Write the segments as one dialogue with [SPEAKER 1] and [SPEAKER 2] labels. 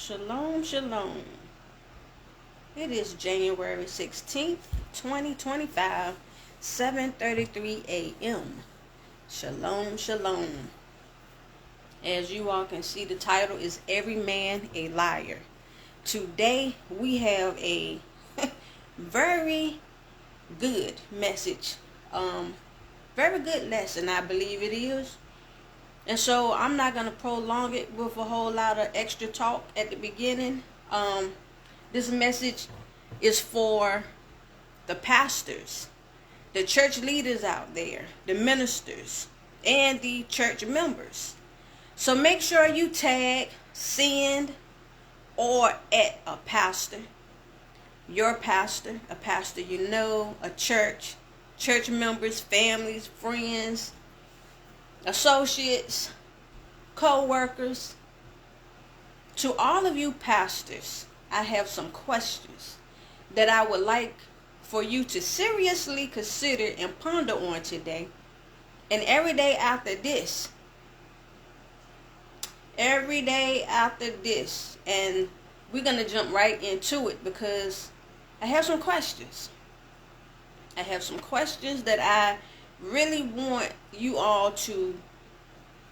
[SPEAKER 1] Shalom, shalom. It is January 16th, 2025, 7:33 a.m. Shalom, shalom. As you all can see, the title is Every Man a Liar. Today we have a very good message. Very good lesson, I believe it is. And so I'm not going to prolong it with a whole lot of extra talk at the beginning. This message is for the pastors, the church leaders out there, the ministers, and the church members. So make sure you tag, send, or at a pastor, your pastor, a pastor you know, a church members, families, friends, associates, co-workers. To all of you pastors, I have some questions that I would like for you to seriously consider and ponder on today. And every day after this, and we're going to jump right into it because I have some questions. I have some questions that I really want you all to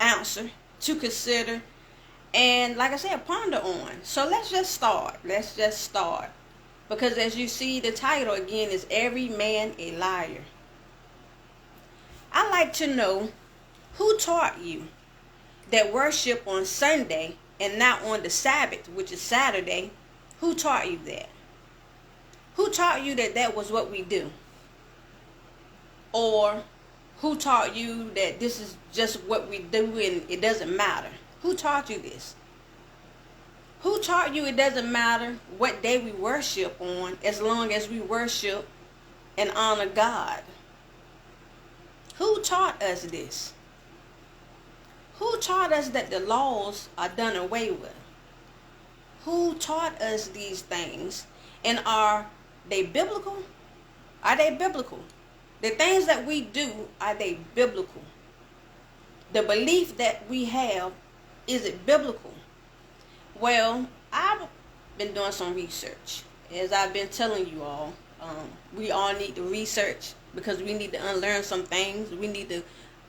[SPEAKER 1] answer, to consider, and like I said, ponder on. So let's just start. Because as you see, the title again is Every Man a Liar. I'd like to know who taught you that worship on Sunday and not on the Sabbath, which is Saturday. Who taught you that? Who taught you that that was what we do? Or who taught you that this is just what we do and it doesn't matter? Who taught you this? Who taught you it doesn't matter what day we worship on as long as we worship and honor God? Who taught us this? Who taught us that the laws are done away with? Who taught us these things? And are they biblical? Are they biblical? The things that we do, are they biblical? The belief that we have, is it biblical? Well, I've been doing some research. As I've been telling you all, we all need to research because we need to unlearn some things. We need to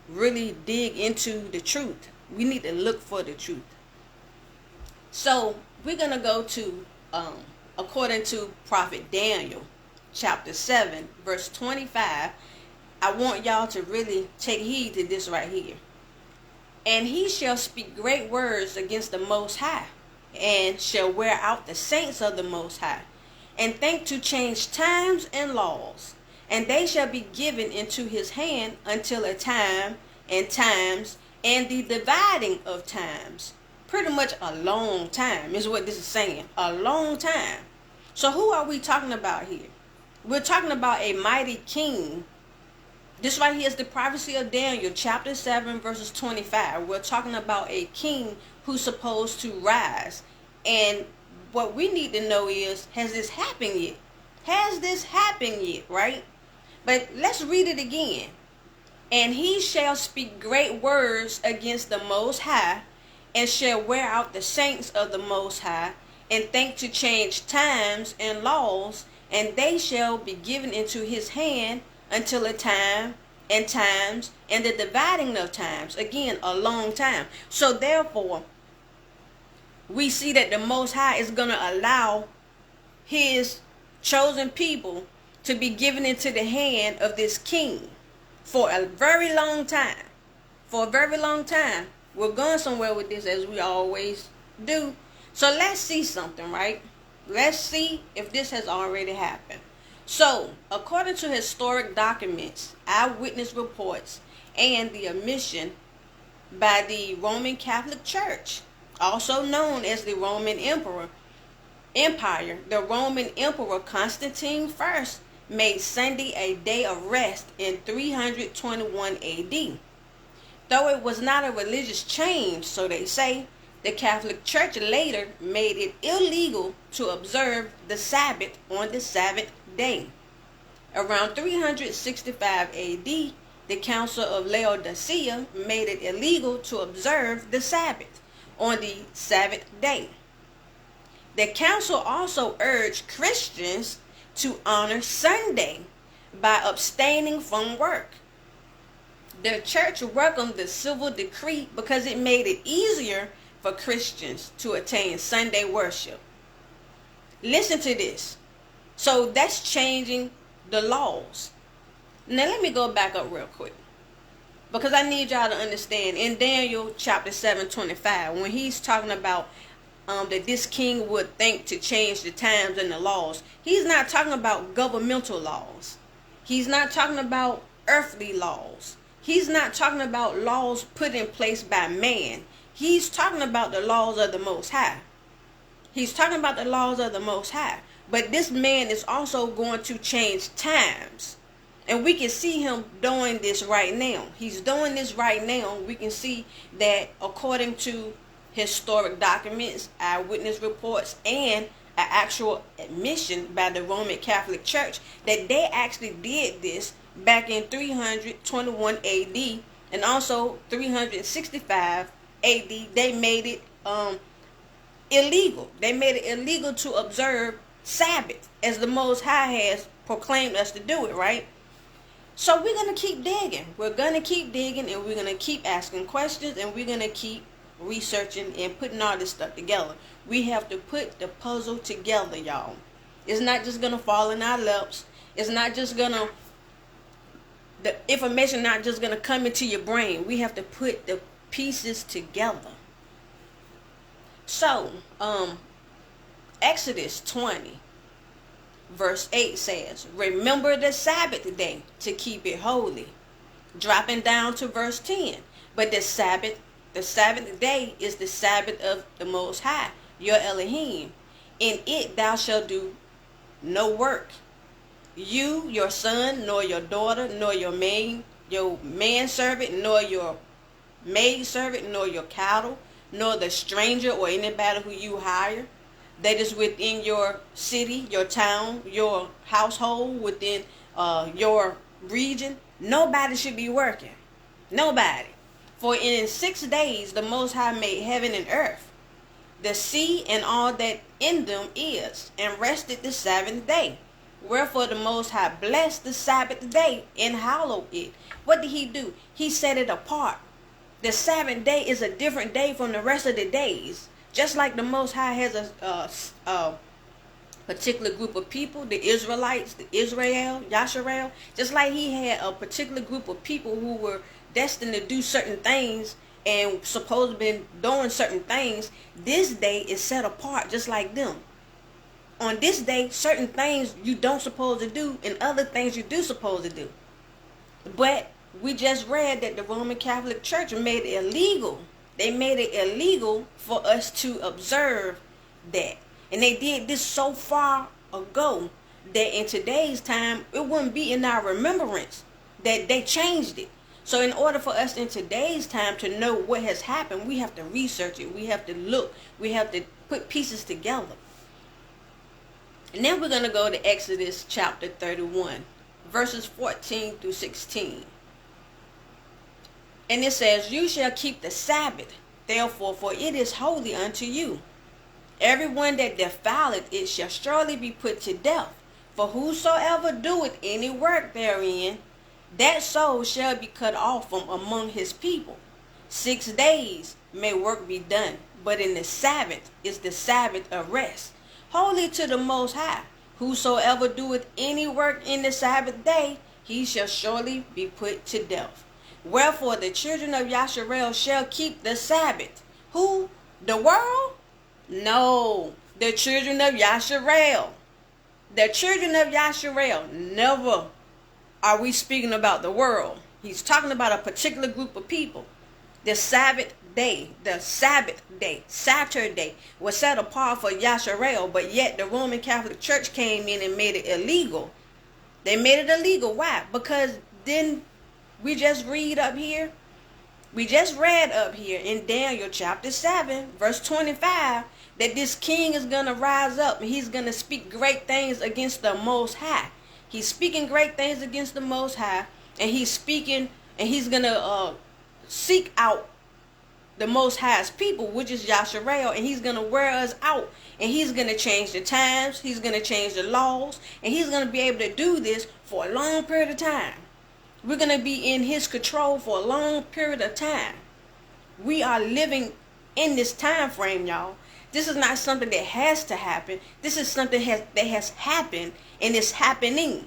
[SPEAKER 1] really dig into the truth. We need to look for the truth. So we're going to go to, according to Prophet Daniel, chapter 7, verse 25, I want y'all to really take heed to this right here. And he shall speak great words against the Most High, and shall wear out the saints of the Most High, and think to change times and laws, and they shall be given into his hand until a time and times and the dividing of times. Pretty much a long time is what this is saying. A long time. So who are we talking about here? We're talking about a mighty king. This right here is the prophecy of Daniel, chapter 7, verses 25. We're talking about a king who's supposed to rise. And what we need to know is, has this happened yet? Has this happened yet, right? But let's read it again. And he shall speak great words against the Most High, and shall wear out the saints of the Most High, and think to change times and laws, and they shall be given into his hand until a time and times and the dividing of times. Again, a long time. So therefore, we see that the Most High is going to allow his chosen people to be given into the hand of this king for a very long time. For a very long time. We're going somewhere with this, as we always do. So let's see something, right? Let's see if this has already happened. So, according to historic documents, eyewitness reports, and the admission by the Roman Catholic Church, also known as the Roman Empire, the Roman Emperor Constantine I made Sunday a day of rest in 321 AD. Though it was not a religious change, so they say, the Catholic Church later made it illegal to observe the Sabbath on the Sabbath day. Around 365 AD, the Council of Laodicea made it illegal to observe the Sabbath on the Sabbath day. The council also urged Christians to honor Sunday by abstaining from work. The church welcomed the civil decree because it made it easier for Christians to attain Sunday worship. Listen to this. So that's changing the laws. Now let me go back up real quick, because I need y'all to understand in Daniel chapter 7:25, when he's talking about that this king would think to change the times and the laws, he's not talking about governmental laws. He's not talking about earthly laws. He's not talking about laws put in place by man. He's talking about the laws of the Most High. He's talking about the laws of the Most High. But this man is also going to change times. And we can see him doing this right now. He's doing this right now. We can see that according to historic documents, eyewitness reports, and an actual admission by the Roman Catholic Church, that they actually did this back in 321 AD and also 365 AD. They made it illegal. They made it illegal to observe Sabbath, as the Most High has proclaimed us to do it, right? So we're going to keep digging. We're going to keep digging, and we're going to keep asking questions, and we're going to keep researching and putting all this stuff together. We have to put the puzzle together, y'all. It's not just going to fall in our laps. It's not just going to, the information not just going to come into your brain. We have to put the pieces together. So, Exodus 20, verse 8 says, remember the Sabbath day to keep it holy. Dropping down to verse 10, but the Sabbath day is the Sabbath of the Most High, your Elohim. In it thou shalt do no work. You, your son, nor your daughter, nor your manservant, nor your maidservant, nor your cattle, nor the stranger or anybody who you hire that is within your city, your town, your household, within your region. Nobody should be working. Nobody. For in 6 days the Most High made heaven and earth, the sea and all that in them is, and rested the 7th day. Wherefore the Most High blessed the Sabbath day and hallowed it. What did he do? He set it apart. The 7th day is a different day from the rest of the days. Just like the Most High has a particular group of people, the Israelites, the Israel, Yasharel, just like he had a particular group of people who were destined to do certain things and supposed to be doing certain things, this day is set apart just like them. On this day, certain things you don't supposed to do and other things you do supposed to do. But we just read that the Roman Catholic Church made it illegal. They made it illegal for us to observe that. And they did this so far ago that in today's time, it wouldn't be in our remembrance that they changed it. So in order for us in today's time to know what has happened, we have to research it. We have to look. We have to put pieces together. And then we're going to go to Exodus chapter 31, verses 14 through 16. And it says, you shall keep the Sabbath, therefore, for it is holy unto you. Everyone that defileth it shall surely be put to death. For whosoever doeth any work therein, that soul shall be cut off from among his people. 6 days may work be done, but in the Sabbath is the Sabbath of rest, holy to the Most High. Whosoever doeth any work in the Sabbath day, he shall surely be put to death. Wherefore the children of Yasharel shall keep the Sabbath. Who? The world? No, the children of Yasharel. The children of Yasharel. Never are we speaking about the world. He's talking about a particular group of people. The Sabbath day, Saturday, was set apart for Yasharel, but yet the Roman Catholic Church came in and made it illegal. They made it illegal. Why? Because then we just read up here. We just read up here in Daniel chapter 7, verse 25, that this king is going to rise up and he's going to speak great things against the Most High. He's speaking great things against the Most High, and he's speaking, and he's going to seek out the Most High's people, which is Yasharel, and he's going to wear us out, and he's going to change the times, he's going to change the laws, and he's going to be able to do this for a long period of time. We're going to be in his control for a long period of time. We are living in this time frame, y'all. This is not something that has to happen. This is something that has happened, and it's happening.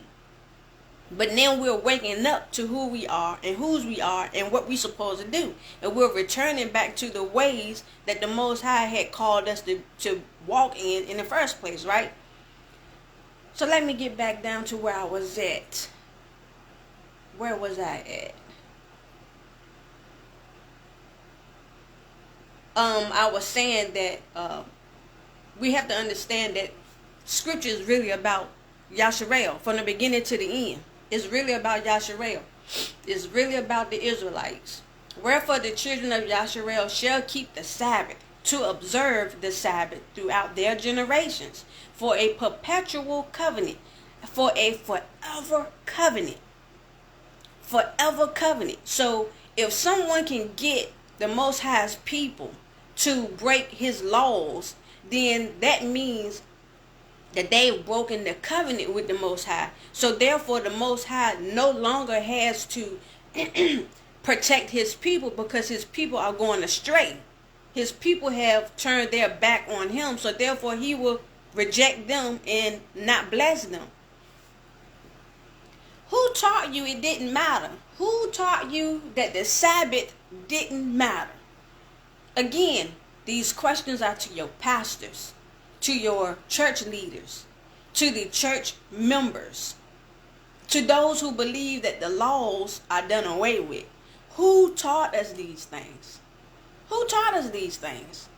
[SPEAKER 1] But now we're waking up to who we are and whose we are and what we're supposed to do. And we're returning back to the ways that the Most High had called us to walk in the first place, right? So let me get back down to where I was at. Where was I at? I was saying that we have to understand that Scripture is really about Yasharel from the beginning to the end. It's really about Yasharel. It's really about the Israelites. Wherefore the children of Yasharel shall keep the Sabbath, to observe the Sabbath throughout their generations, for a perpetual covenant, for a forever covenant. Forever covenant. So if someone can get the Most High's people to break his laws, then that means that they've broken the covenant with the Most High. So therefore the Most High no longer has to protect his people, because his people are going astray. His people have turned their back on him, so therefore he will reject them and not bless them. Who taught you it didn't matter? Who taught you that the Sabbath didn't matter? Again, these questions are to your pastors, to your church leaders, to the church members, to those who believe that the laws are done away with. Who taught us these things? Who taught us these things?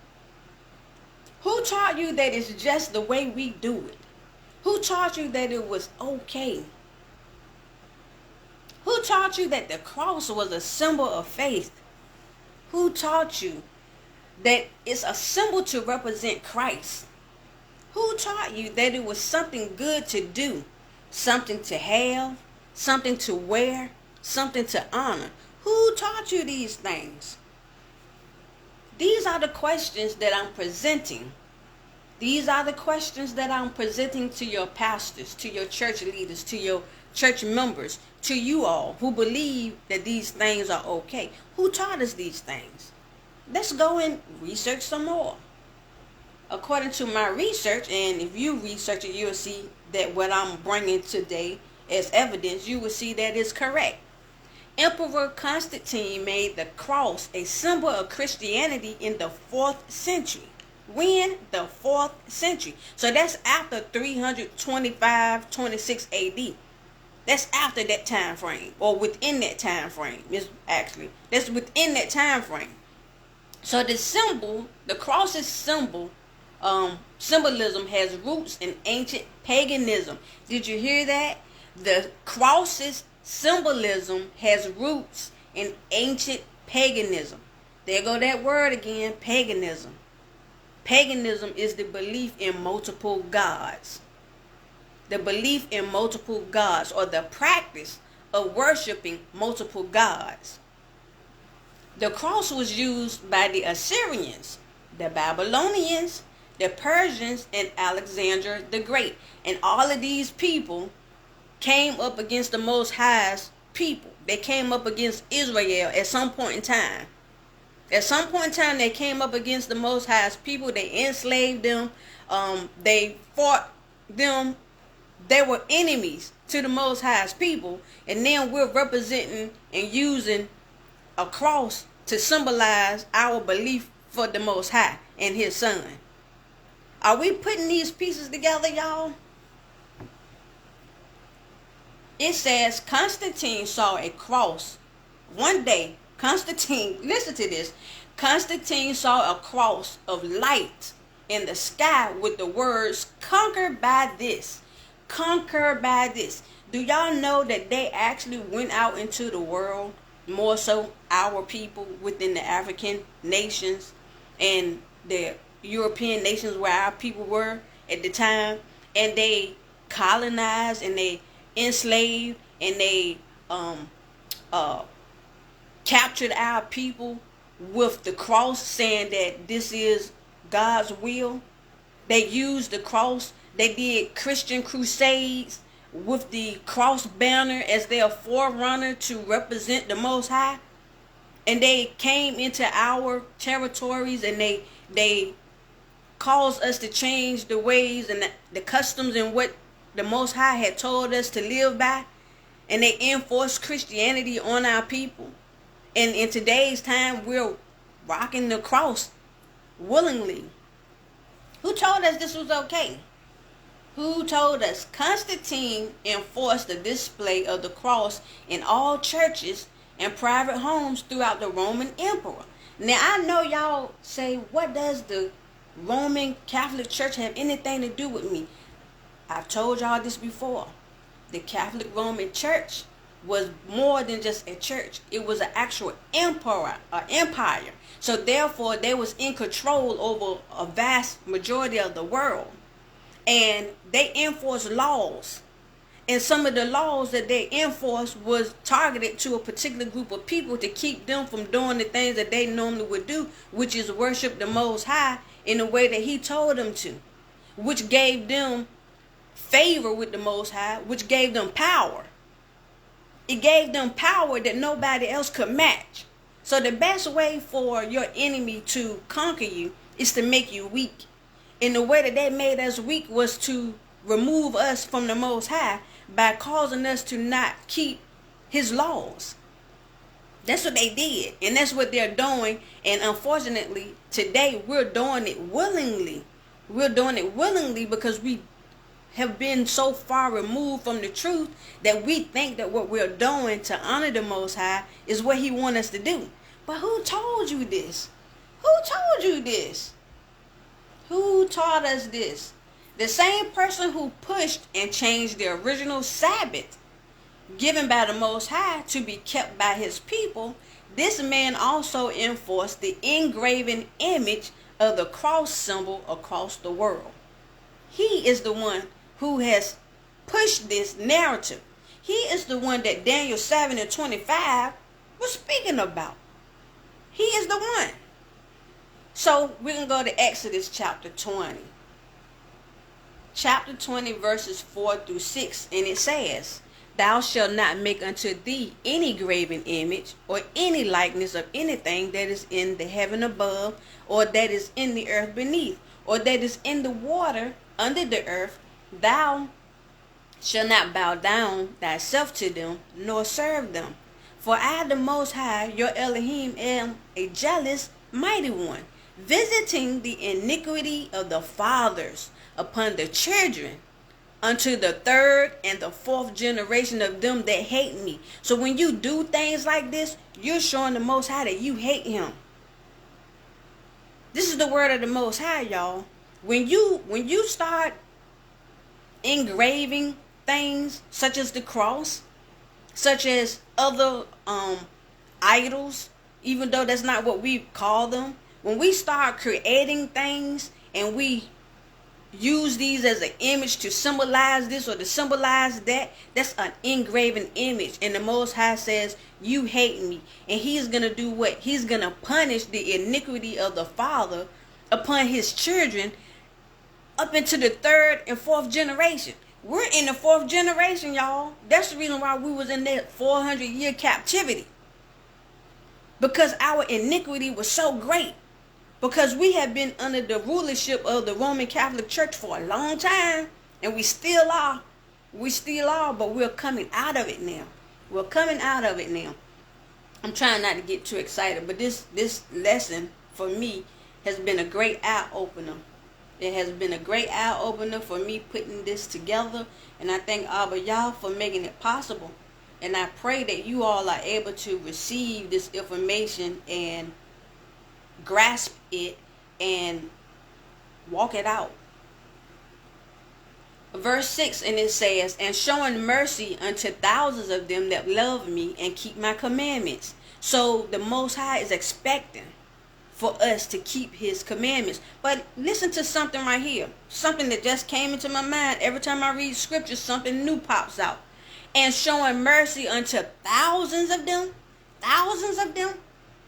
[SPEAKER 1] Who taught you that it's just the way we do it? Who taught you that it was okay? Who taught you that the cross was a symbol of faith? Who taught you that it's a symbol to represent Christ? Who taught you that it was something good to do, something to have, something to wear, something to honor? Who taught you these things? These are the questions that I'm presenting. These are the questions that I'm presenting to your pastors, to your church leaders, to your church members, to you all who believe that these things are okay. Who taught us these things? Let's go and research some more. According to my research, and if you research it, you'll see that what I'm bringing today as evidence, you will see that it's correct. Emperor Constantine made the cross a symbol of Christianity in the 4th century. When? The 4th century. So that's after 325-26 AD. That's after that time frame, or within that time frame. That's within that time frame. So the symbol, the cross's symbolism has roots in ancient paganism. Did you hear that? The cross's symbolism has roots in ancient paganism. There go that word again, paganism. Paganism is the belief in multiple gods. The belief in multiple gods, or the practice of worshiping multiple gods. The cross was used by the Assyrians, the Babylonians, the Persians, and Alexander the Great. And all of these people came up against the Most High's people. They came up against Israel at some point in time. At some point in time, they came up against the Most High's people. They enslaved them. They fought them. They were enemies to the Most High's people. And then we're representing and using a cross to symbolize our belief for the Most High and his Son. Are we putting these pieces together, y'all? It says Constantine saw a cross. One day, Constantine, listen to this. Constantine saw a cross of light in the sky with the words, "Conquer by this. Conquer by this." Do y'all know that they actually went out into the world, more so our people within the African nations and the European nations where our people were at the time, and they colonized and they enslaved and they captured our people with the cross, saying that this is God's will. They used the cross. They did Christian crusades with the cross banner as their forerunner to represent the Most High. And they came into our territories, and they caused us to change the ways and the customs and what the Most High had told us to live by. And they enforced Christianity on our people. And in today's time, we're rocking the cross willingly. Who told us this was okay? Who told us? Constantine enforced the display of the cross in all churches and private homes throughout the Roman Emperor. Now, I know y'all say, what does the Roman Catholic Church have anything to do with me? I've told y'all this before. The Catholic Roman Church was more than just a church. It was an actual empire. So therefore, they was in control over a vast majority of the world. And they enforced laws. And some of the laws that they enforced was targeted to a particular group of people to keep them from doing the things that they normally would do, which is worship the Most High in the way that He told them to, which gave them favor with the Most High, which gave them power. It gave them power that nobody else could match. So the best way for your enemy to conquer you is to make you weak. And the way that they made us weak was to remove us from the Most High by causing us to not keep His laws. That's what they did. And that's what they're doing. And unfortunately, today we're doing it willingly. We're doing it willingly because we have been so far removed from the truth that we think that what we're doing to honor the Most High is what He wants us to do. But who told you this? Who told you this? Who taught us this? The same person who pushed and changed the original Sabbath given by the Most High to be kept by His people, this man also enforced the engraven image of the cross symbol across the world. He is the one who has pushed this narrative. He is the one that Daniel 7:25 was speaking about. He is the one. So we're going to go to Exodus chapter 20. Chapter 20 verses 4 through 6. And it says, "Thou shalt not make unto thee any graven image or any likeness of anything that is in the heaven above, or that is in the earth beneath, or that is in the water under the earth. Thou shalt not bow down thyself to them, nor serve them. For I, the Most High, your Elohim, am a jealous, mighty one, visiting the iniquity of the fathers upon the children, unto the third and the fourth generation of them that hate me." So when you do things like this, you're showing the Most High that you hate Him. This is the word of the Most High, y'all. When you start engraving things such as the cross, such as other idols, even though that's not what we call them, when we start creating things and we use these as an image to symbolize this or to symbolize that, that's an engraven image. And the Most High says, you hate me. And He's going to do what? He's going to punish the iniquity of the father upon his children up into the third and fourth generation. We're in the fourth generation, y'all. That's the reason why we was in that 400-year captivity. Because our iniquity was so great. Because we have been under the rulership of the Roman Catholic Church for a long time. And we still are. We still are, but we're coming out of it now. We're coming out of it now. I'm trying not to get too excited, but this lesson for me has been a great eye-opener. It has been a great eye-opener for me putting this together. And I thank Abba Yah for making it possible. And I pray that you all are able to receive this information and grasp it and walk it out. Verse 6, and it says, "And showing mercy unto thousands of them that love me and keep my commandments." So the Most High is expecting for us to keep His commandments. But listen to something right here. Something that just came into my mind. Every time I read scripture, something new pops out. "And showing mercy unto thousands of them." Thousands of them.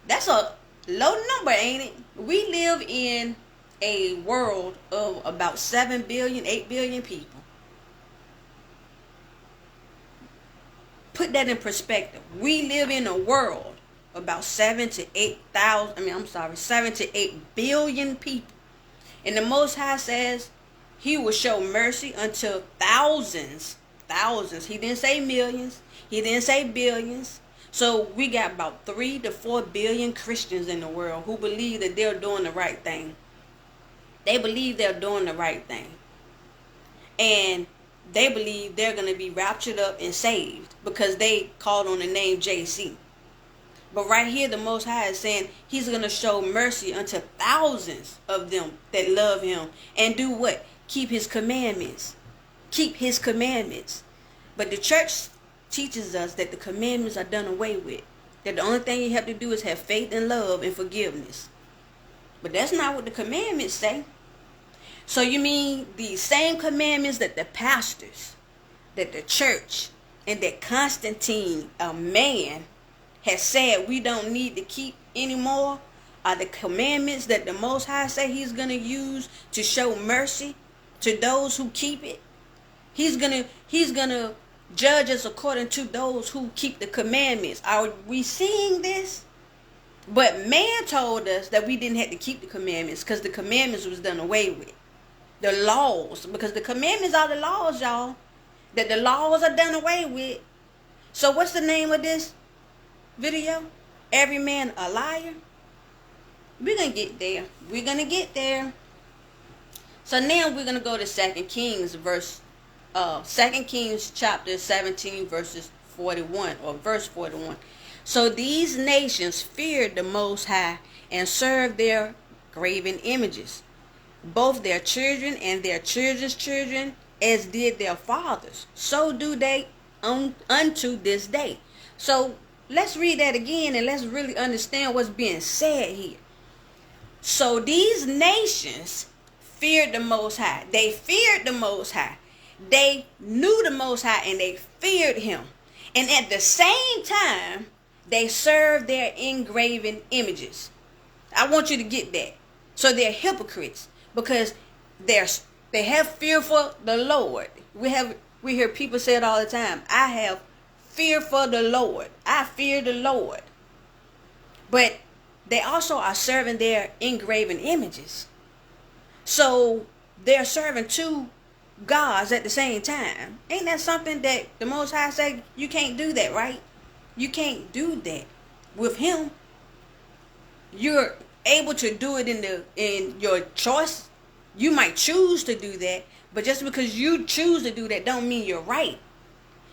[SPEAKER 1] That's a Low number, ain't it? We live in a world of about 7 billion, 8 billion people. Put that in perspective. We live in a world about 7 to 8 billion people. And the Most High says he will show mercy unto thousands. Thousands. He didn't say millions. He didn't say billions. So we got about 3 to 4 billion Christians in the world who believe that they're doing the right thing. They believe they're doing the right thing. And they believe they're going to be raptured up and saved because they called on the name JC. But right here, the Most High is saying he's going to show mercy unto thousands of them that love him and do what? Keep his commandments. Keep his commandments. But the church teaches us that the commandments are done away with. That the only thing you have to do is have faith and love and forgiveness. But that's not what the commandments say. So you mean the same commandments that the pastors, that the church, and that Constantine, a man, has said we don't need to keep anymore are the commandments that the Most High say he's going to use to show mercy to those who keep it? He's going to judge us according to those who keep the commandments. Are we seeing this? But man told us that we didn't have to keep the commandments because the commandments was done away with. The laws, because the commandments are the laws, y'all. That the laws are done away with. So what's the name of this video? Every man a liar? We're going to get there. We're going to get there. So now we're going to go to 2 Kings chapter 17 verses 41 or verse 41. So these nations feared the Most High and served their graven images, both their children and their children's children, as did their fathers. So do they unto this day. So let's read that again and let's really understand what's being said here. So these nations feared the Most High. They feared the Most High. They knew the Most High and they feared him. And at the same time, they served their engraven images. I want you to get that. So they're hypocrites because they have fear for the Lord. We hear people say it all the time. I have fear for the Lord. I fear the Lord. But they also are serving their engraven images. So they're serving two gods at the same time. Ain't that something that the Most High say you can't do that, right? You can't do that with him. You're able to do it in your choice. You might choose to do that, but just because you choose to do that don't mean you're right.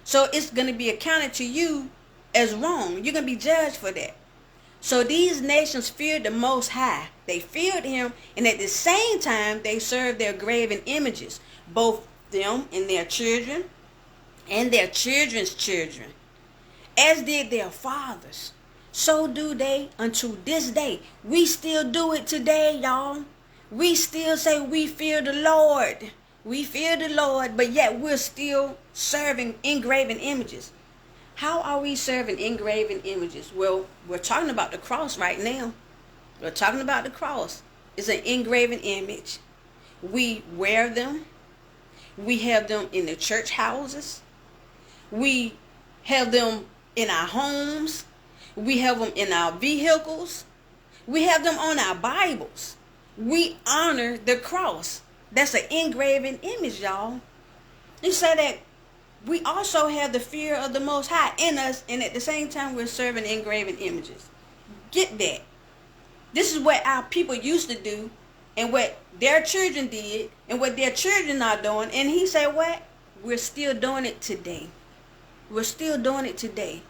[SPEAKER 1] So it's going to be accounted to you as wrong. You're going to be judged for that. So these nations feared the Most High. They feared him, and at the same time they served their graven images, both them and their children and their children's children, as did their fathers. So do they unto this day. We still do it today, y'all. We still say we fear the Lord. We fear the Lord, but yet we're still serving engraven images. How are we serving engraven images? Well, we're talking about the cross right now. We're talking about the cross. It's an engraven image. We wear them. We have them in the church houses. We have them in our homes. We have them in our vehicles. We have them on our Bibles. We honor the cross. That's an engraven image, y'all. You say that we also have the fear of the Most High in us, and at the same time we're serving engraven images. Get that. This is what our people used to do, and what their children did, and what their children are doing. And he said what? We're still doing it today. We're still doing it today.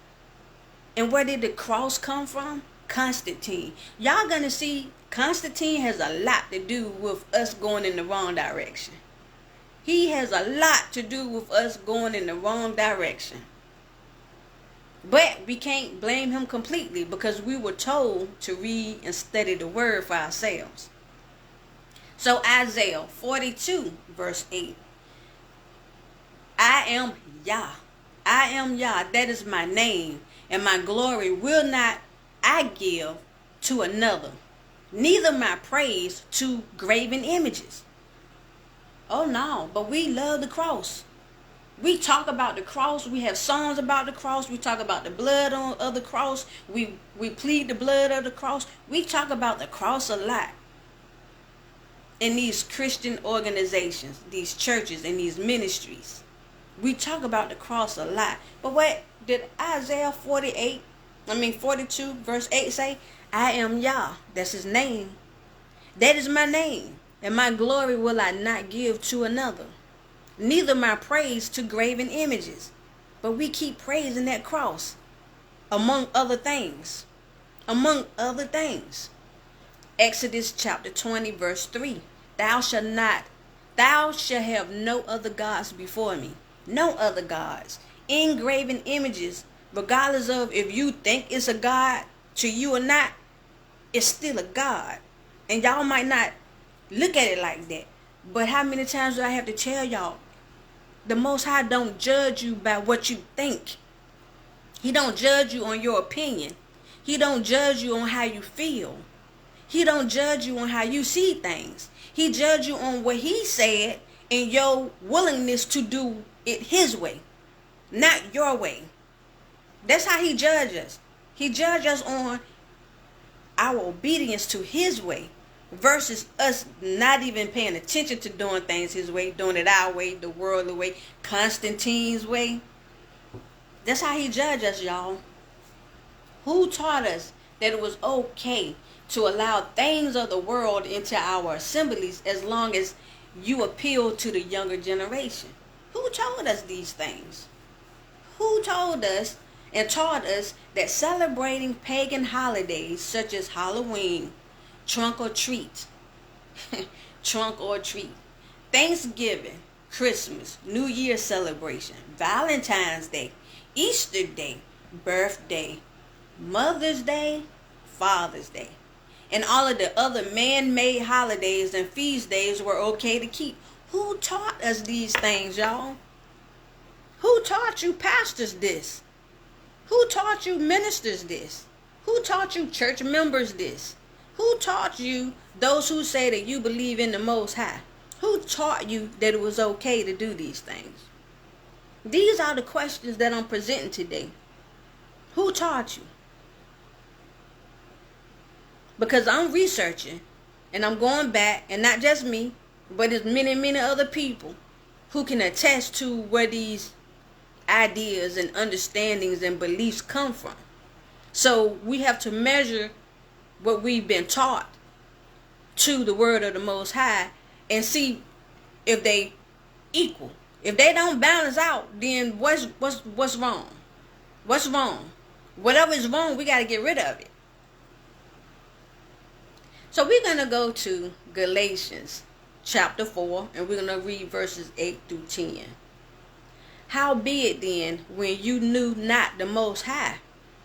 [SPEAKER 1] And where did the cross come from? Constantine. Y'all gonna see Constantine has a lot to do with us going in the wrong direction. He has a lot to do with us going in the wrong direction. But we can't blame him completely because we were told to read and study the word for ourselves. So Isaiah 42 verse 8. I am Yah. That is my name. And my glory will not I give to another, neither my praise to graven images. Oh no, but we love the cross. We talk about the cross. We have songs about the cross. We talk about the blood of the cross. We plead the blood of the cross. We talk about the cross a lot in these Christian organizations, these churches, and these ministries. We talk about the cross a lot. But what did Isaiah 42 verse 8 say? I am Yah. That's his name. That is my name. And my glory will I not give to another, neither my praise to graven images. But we keep praising that cross, among other things. Among other things. Exodus chapter 20 verse 3. Thou shalt have no other gods before me. No other gods. Engraven images, regardless of if you think it's a god to you or not, it's still a god. And y'all might not look at it like that. But how many times do I have to tell y'all? The Most High don't judge you by what you think. He don't judge you on your opinion. He don't judge you on how you feel. He don't judge you on how you see things. He judge you on what he said and your willingness to do it his way, not your way. That's how he judges us. He judges us on our obedience to his way versus us not even paying attention to doing things his way, doing it our way, the worldly way, Constantine's way. That's how he judges us, y'all. Who taught us that it was okay to allow things of the world into our assemblies as long as you appeal to the younger generation? Who told us these things? Who told us and taught us that celebrating pagan holidays such as Halloween, trunk or treat, Thanksgiving, Christmas, New Year celebration, Valentine's Day, Easter Day, birthday, Mother's Day, Father's Day, and all of the other man-made holidays and feast days were okay to keep? Who taught us these things, y'all? Who taught you pastors this? Who taught you ministers this? Who taught you church members this? Who taught you, those who say that you believe in the Most High? Who taught you that it was okay to do these things? These are the questions that I'm presenting today. Who taught you? Because I'm researching and I'm going back, and not just me, but there's many, many other people who can attest to where these ideas and understandings and beliefs come from. So we have to measure what we've been taught to the word of the Most High and see if they equal. If they don't balance out, then what's wrong? What's wrong? Whatever is wrong, we got to get rid of it. So we're going to go to Galatians chapter 4, and we're going to read verses 8 through 10. Howbeit then, when you knew not the Most High,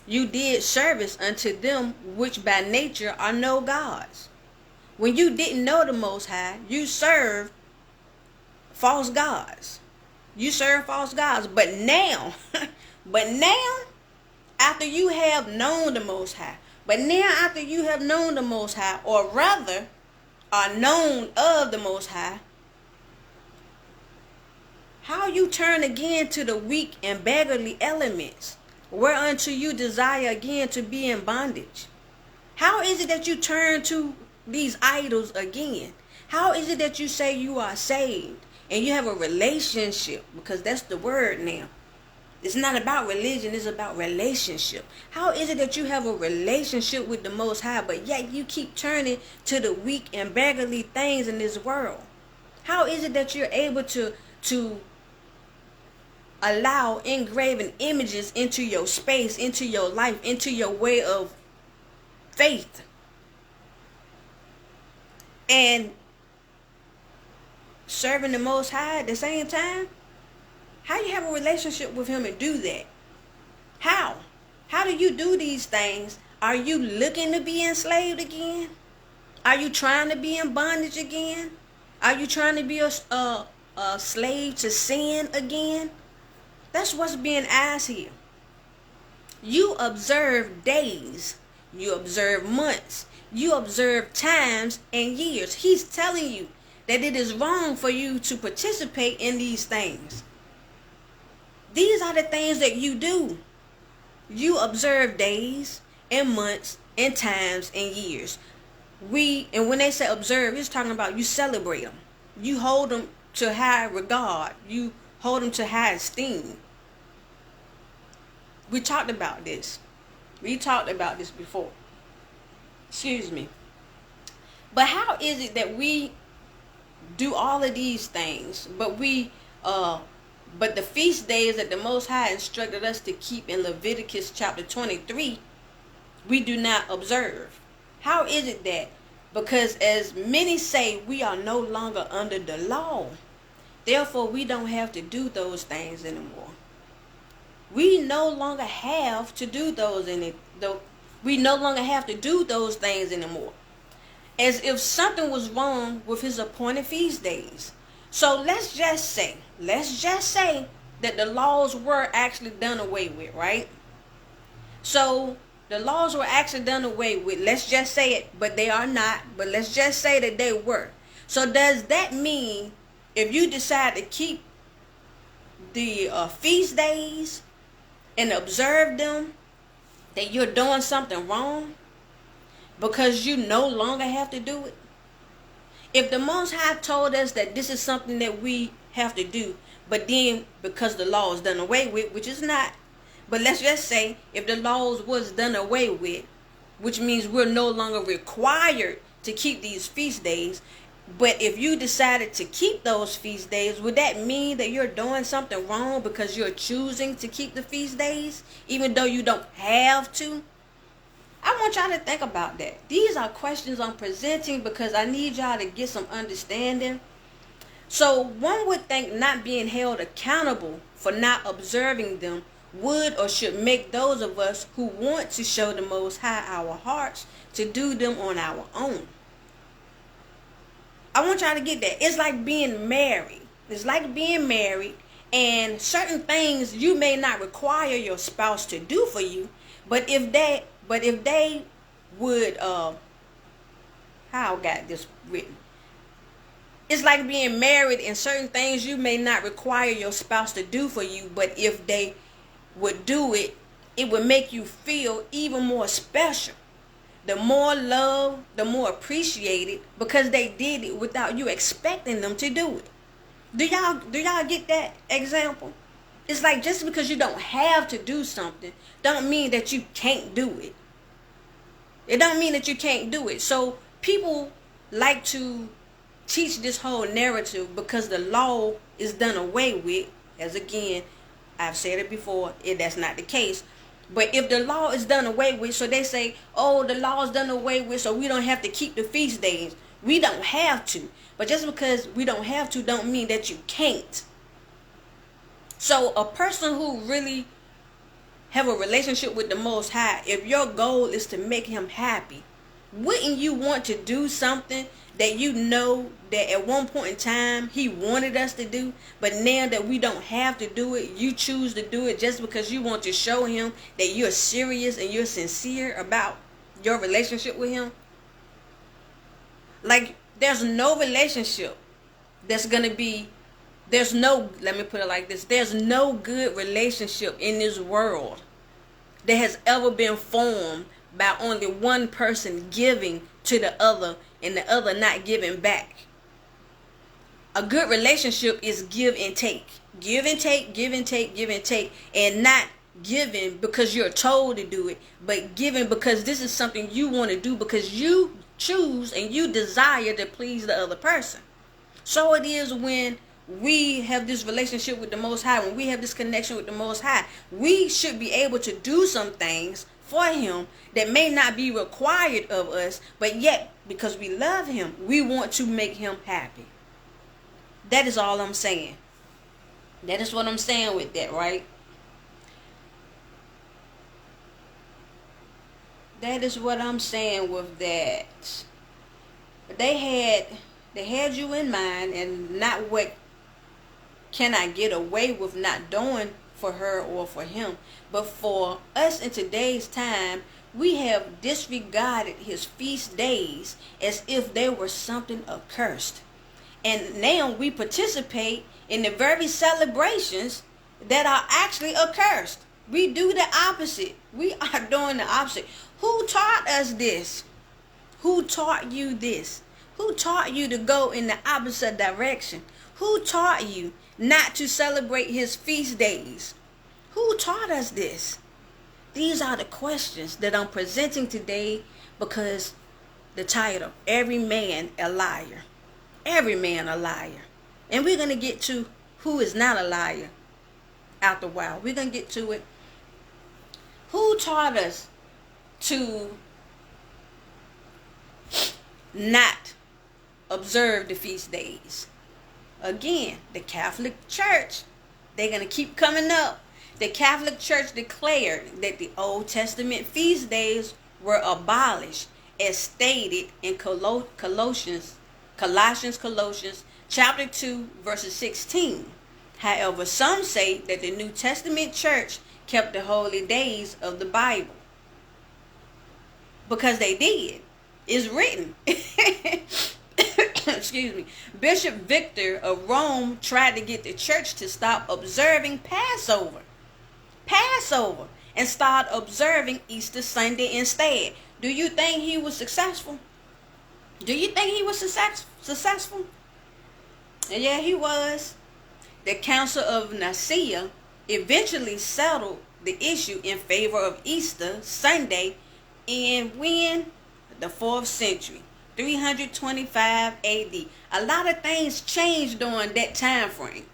[SPEAKER 1] you did service unto them which by nature are no gods. When you didn't know the Most High, you served false gods. You serve false gods. But now, after you have known the Most High, or rather are known of the Most High, how you turn again to the weak and beggarly elements, whereunto you desire again to be in bondage? How is it that you turn to these idols again? How is it that you say you are saved and you have a relationship? Because that's the word now. It's not about religion, it's about relationship. How is it that you have a relationship with the Most High, but yet you keep turning to the weak and beggarly things in this world? How is it that you're able to allow engraven images into your space, into your life, into your way of faith, and serving the Most High at the same time? How you have a relationship with him and do that? How? How do you do these things? Are you looking to be enslaved again? Are you trying to be in bondage again? Are you trying to be a slave to sin again? That's what's being asked here. You observe days. You observe months. You observe times and years. He's telling you that it is wrong for you to participate in these things. These are the things that you do. You observe days and months and times and years. And when they say observe, it's talking about you celebrate them. You hold them to high regard. You hold them to high esteem. We talked about this. We talked about this before. Excuse me. But how is it that we do all of these things, but the feast days that the Most High instructed us to keep in Leviticus chapter 23, we do not observe? How is it that? Because as many say, we are no longer under the law. Therefore, we don't have to do those things anymore. We no longer have to do we no longer have to do those things anymore. As if something was wrong with his appointed feast days. So let's just say that the laws were actually done away with, right? So the laws were actually done away with. Let's just say it, but they are not. But let's just say that they were. So does that mean if you decide to keep the feast days and observe them, that you're doing something wrong? Because you no longer have to do it? If the Most High told us that this is something that we have to do, but then because the law is done away with, which is not, but let's just say if the laws was done away with, which means we're no longer required to keep these feast days, but if you decided to keep those feast days, would that mean that you're doing something wrong because you're choosing to keep the feast days, even though you don't have to? I want y'all to think about that. These are questions I'm presenting because I need y'all to get some understanding. So one would think not being held accountable for not observing them would or should make those of us who want to show the Most High our hearts to do them on our own. I want y'all to get that. It's like being married. It's like being married, and certain things you may not require your spouse to do for you, but if they would, how I got this written. It's like being married, and certain things you may not require your spouse to do for you, but if they would do it, it would make you feel even more special. The more love, the more appreciated, because they did it without you expecting them to do it. Do y'all get that example? It's like just because you don't have to do something, don't mean that you can't do it. It don't mean that you can't do it. So people like to teach this whole narrative because the law is done away with. As again, I've said it before, that's not the case. But if the law is done away with, so they say, oh, the law is done away with, so we don't have to keep the feast days. We don't have to. But just because we don't have to don't mean that you can't. So a person who really have a relationship with the Most High, if your goal is to make him happy, wouldn't you want to do something that you know that at one point in time he wanted us to do, but now that we don't have to do it, you choose to do it just because you want to show him that you're serious and you're sincere about your relationship with him? Like, there's no relationship that's going to be, let me put it like this, there's no good relationship in this world that has ever been formed by only one person giving to the other and the other not giving back. A good relationship is give and take. Give and take, give and take, give and take. And not giving because you're told to do it, but giving because this is something you want to do because you choose and you desire to please the other person. So it is when we have this relationship with the Most High, when we have this connection with the Most High, we should be able to do some things for him that may not be required of us, but yet because we love him, we want to make him happy. That is all I'm saying. That is what I'm saying with that, right? That is what I'm saying with that. They had you in mind, and not what can I get away with not doing for her or for him. But for us in today's time, we have disregarded his feast days as if they were something accursed. And now we participate in the very celebrations that are actually accursed. We do the opposite. We are doing the opposite. Who taught us this? Who taught you this? Who taught you to go in the opposite direction? Who taught you not to celebrate his feast days? Who taught us this? These are the questions that I'm presenting today because the title, Every Man a Liar. Every man a liar. And we're going to get to who is not a liar after a while. We're going to get to it. Who taught us to not observe the feast days? Again, the Catholic Church. They're going to keep coming up. The Catholic Church declared that the Old Testament feast days were abolished as stated in Colossians chapter 2 verses 16. However, some say that the New Testament church kept the holy days of the Bible. Because they did. It's written. Excuse me. Bishop Victor of Rome tried to get the church to stop observing Passover and start observing Easter Sunday instead. Do you think he was successful? Do you think he was successful? Yeah, he was. The Council of Nicaea eventually settled the issue in favor of Easter Sunday in when? The 4th century, 325 AD. A lot of things changed during that time frame.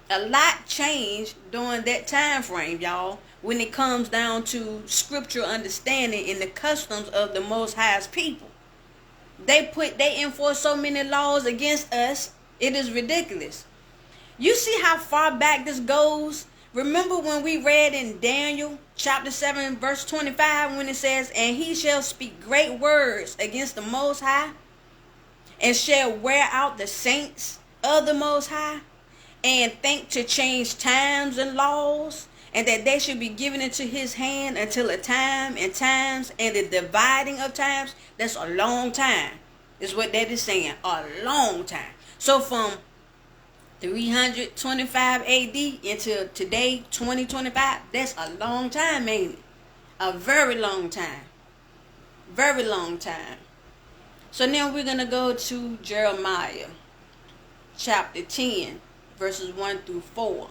[SPEAKER 1] A lot changed during that time frame, y'all, when it comes down to scriptural understanding and the customs of the Most High's people. They enforce so many laws against us, it is ridiculous. You see how far back this goes? Remember when we read in Daniel chapter 7 verse 25 when it says, "And he shall speak great words against the Most High, and shall wear out the saints of the Most High, and think to change times and laws, and that they should be given into his hand until a time and times and the dividing of times." That's a long time, is what that is saying. A long time. So from 325 AD until today, 2025, that's a long time, ain't it? A very long time. Very long time. So now we're going to go to Jeremiah chapter 10, verses 1 through 4.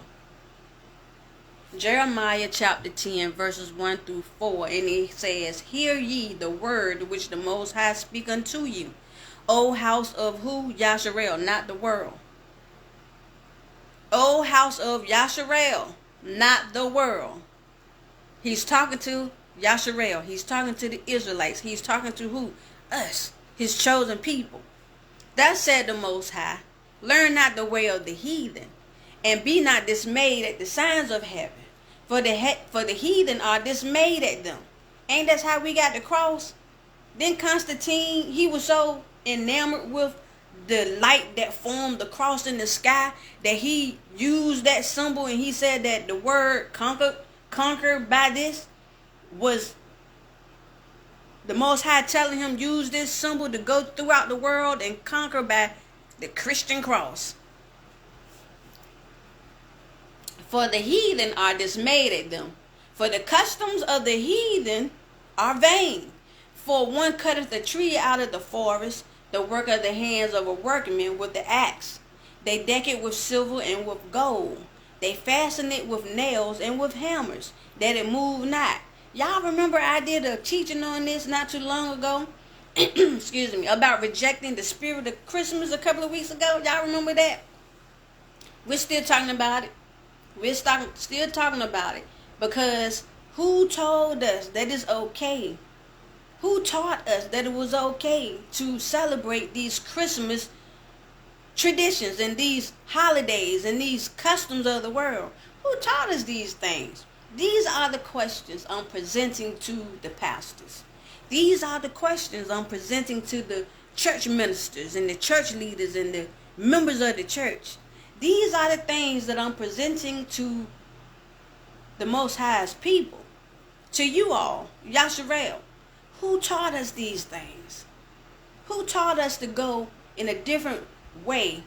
[SPEAKER 1] Jeremiah chapter 10, verses 1 through 4. And it says, "Hear ye the word which the Most High speak unto you, O house of who? Yasharel, not the world. O house of Yasharel, not the world." He's talking to Yasharel. He's talking to the Israelites. He's talking to who? Us, his chosen people. Thus said the Most High, "Learn not the way of the heathen, and be not dismayed at the signs of heaven. For the heathen are dismayed at them." Ain't that's how we got the cross? Then Constantine, he was so enamored with the light that formed the cross in the sky that he used that symbol, and he said that the word conquered by this was the Most High telling him use this symbol to go throughout the world and conquer by the Christian cross. For the heathen are dismayed at them. For the customs of the heathen are vain. For one cutteth a tree out of the forest, the work of the hands of a workman with the axe. They deck it with silver and with gold. They fasten it with nails and with hammers, that it move not. Y'all remember I did a teaching on this not too long ago? Excuse me, about rejecting the spirit of Christmas a couple of weeks ago. Y'all remember that? We're still talking about it. We're still talking about it. Because who told us that it's okay? Who taught us that it was okay to celebrate these Christmas traditions and these holidays and these customs of the world? Who taught us these things? These are the questions I'm presenting to the pastors. These are the questions I'm presenting to the church ministers and the church leaders and the members of the church. These are the things that I'm presenting to the Most High's people. To you all, Yasharel. Who taught us these things? Who taught us to go in a different way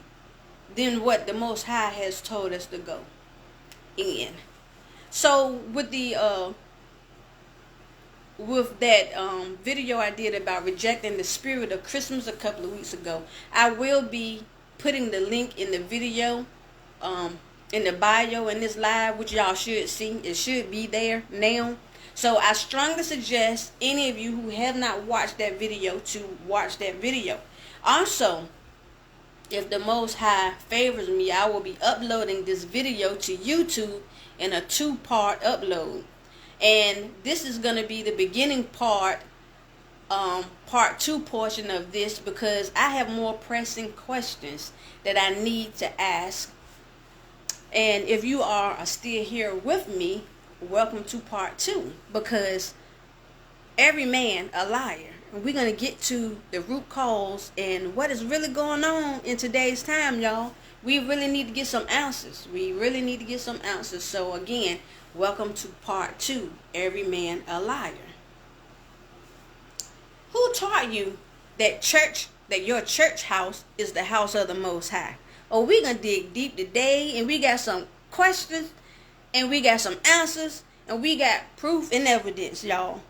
[SPEAKER 1] than what the Most High has told us to go in? So with that video I did about rejecting the spirit of Christmas a couple of weeks ago, I will be putting the link in the video, in the bio in this live, which y'all should see. It should be there now. So I strongly suggest any of you who have not watched that video to watch that video. Also, if the Most High favors me, I will be uploading this video to YouTube in a 2-part upload. And this is going to be the beginning part 2 portion of this, because I have more pressing questions that I need to ask. And if you are still here with me, welcome to part 2, because every man a liar. And we're going to get to the root cause and what is really going on in today's time, y'all. We really need to get some answers. So again, welcome to part 2, every man a liar. Who taught you that your church house is the house of the Most High? Oh, we're going to dig deep today, and we got some questions, and we got some answers, and we got proof and evidence, y'all.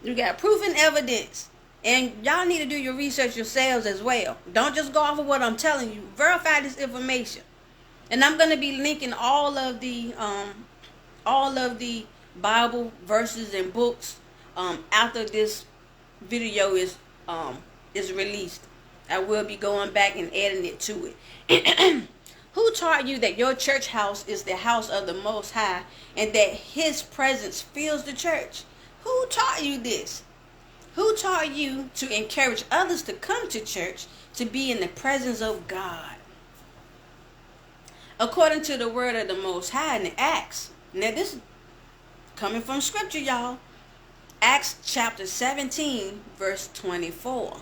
[SPEAKER 1] We got proof and evidence. And y'all need to do your research yourselves as well. Don't just go off of what I'm telling you. Verify this information. And I'm going to be linking all of the Bible verses and books after this video is released. I will be going back and adding it to it. Who taught you that your church house is the house of the Most High and that His presence fills the church? Who taught you this? Who taught you to encourage others to come to church to be in the presence of God? According to the word of the Most High in Acts. Now this is coming from scripture, y'all. Acts chapter 17 verse 24.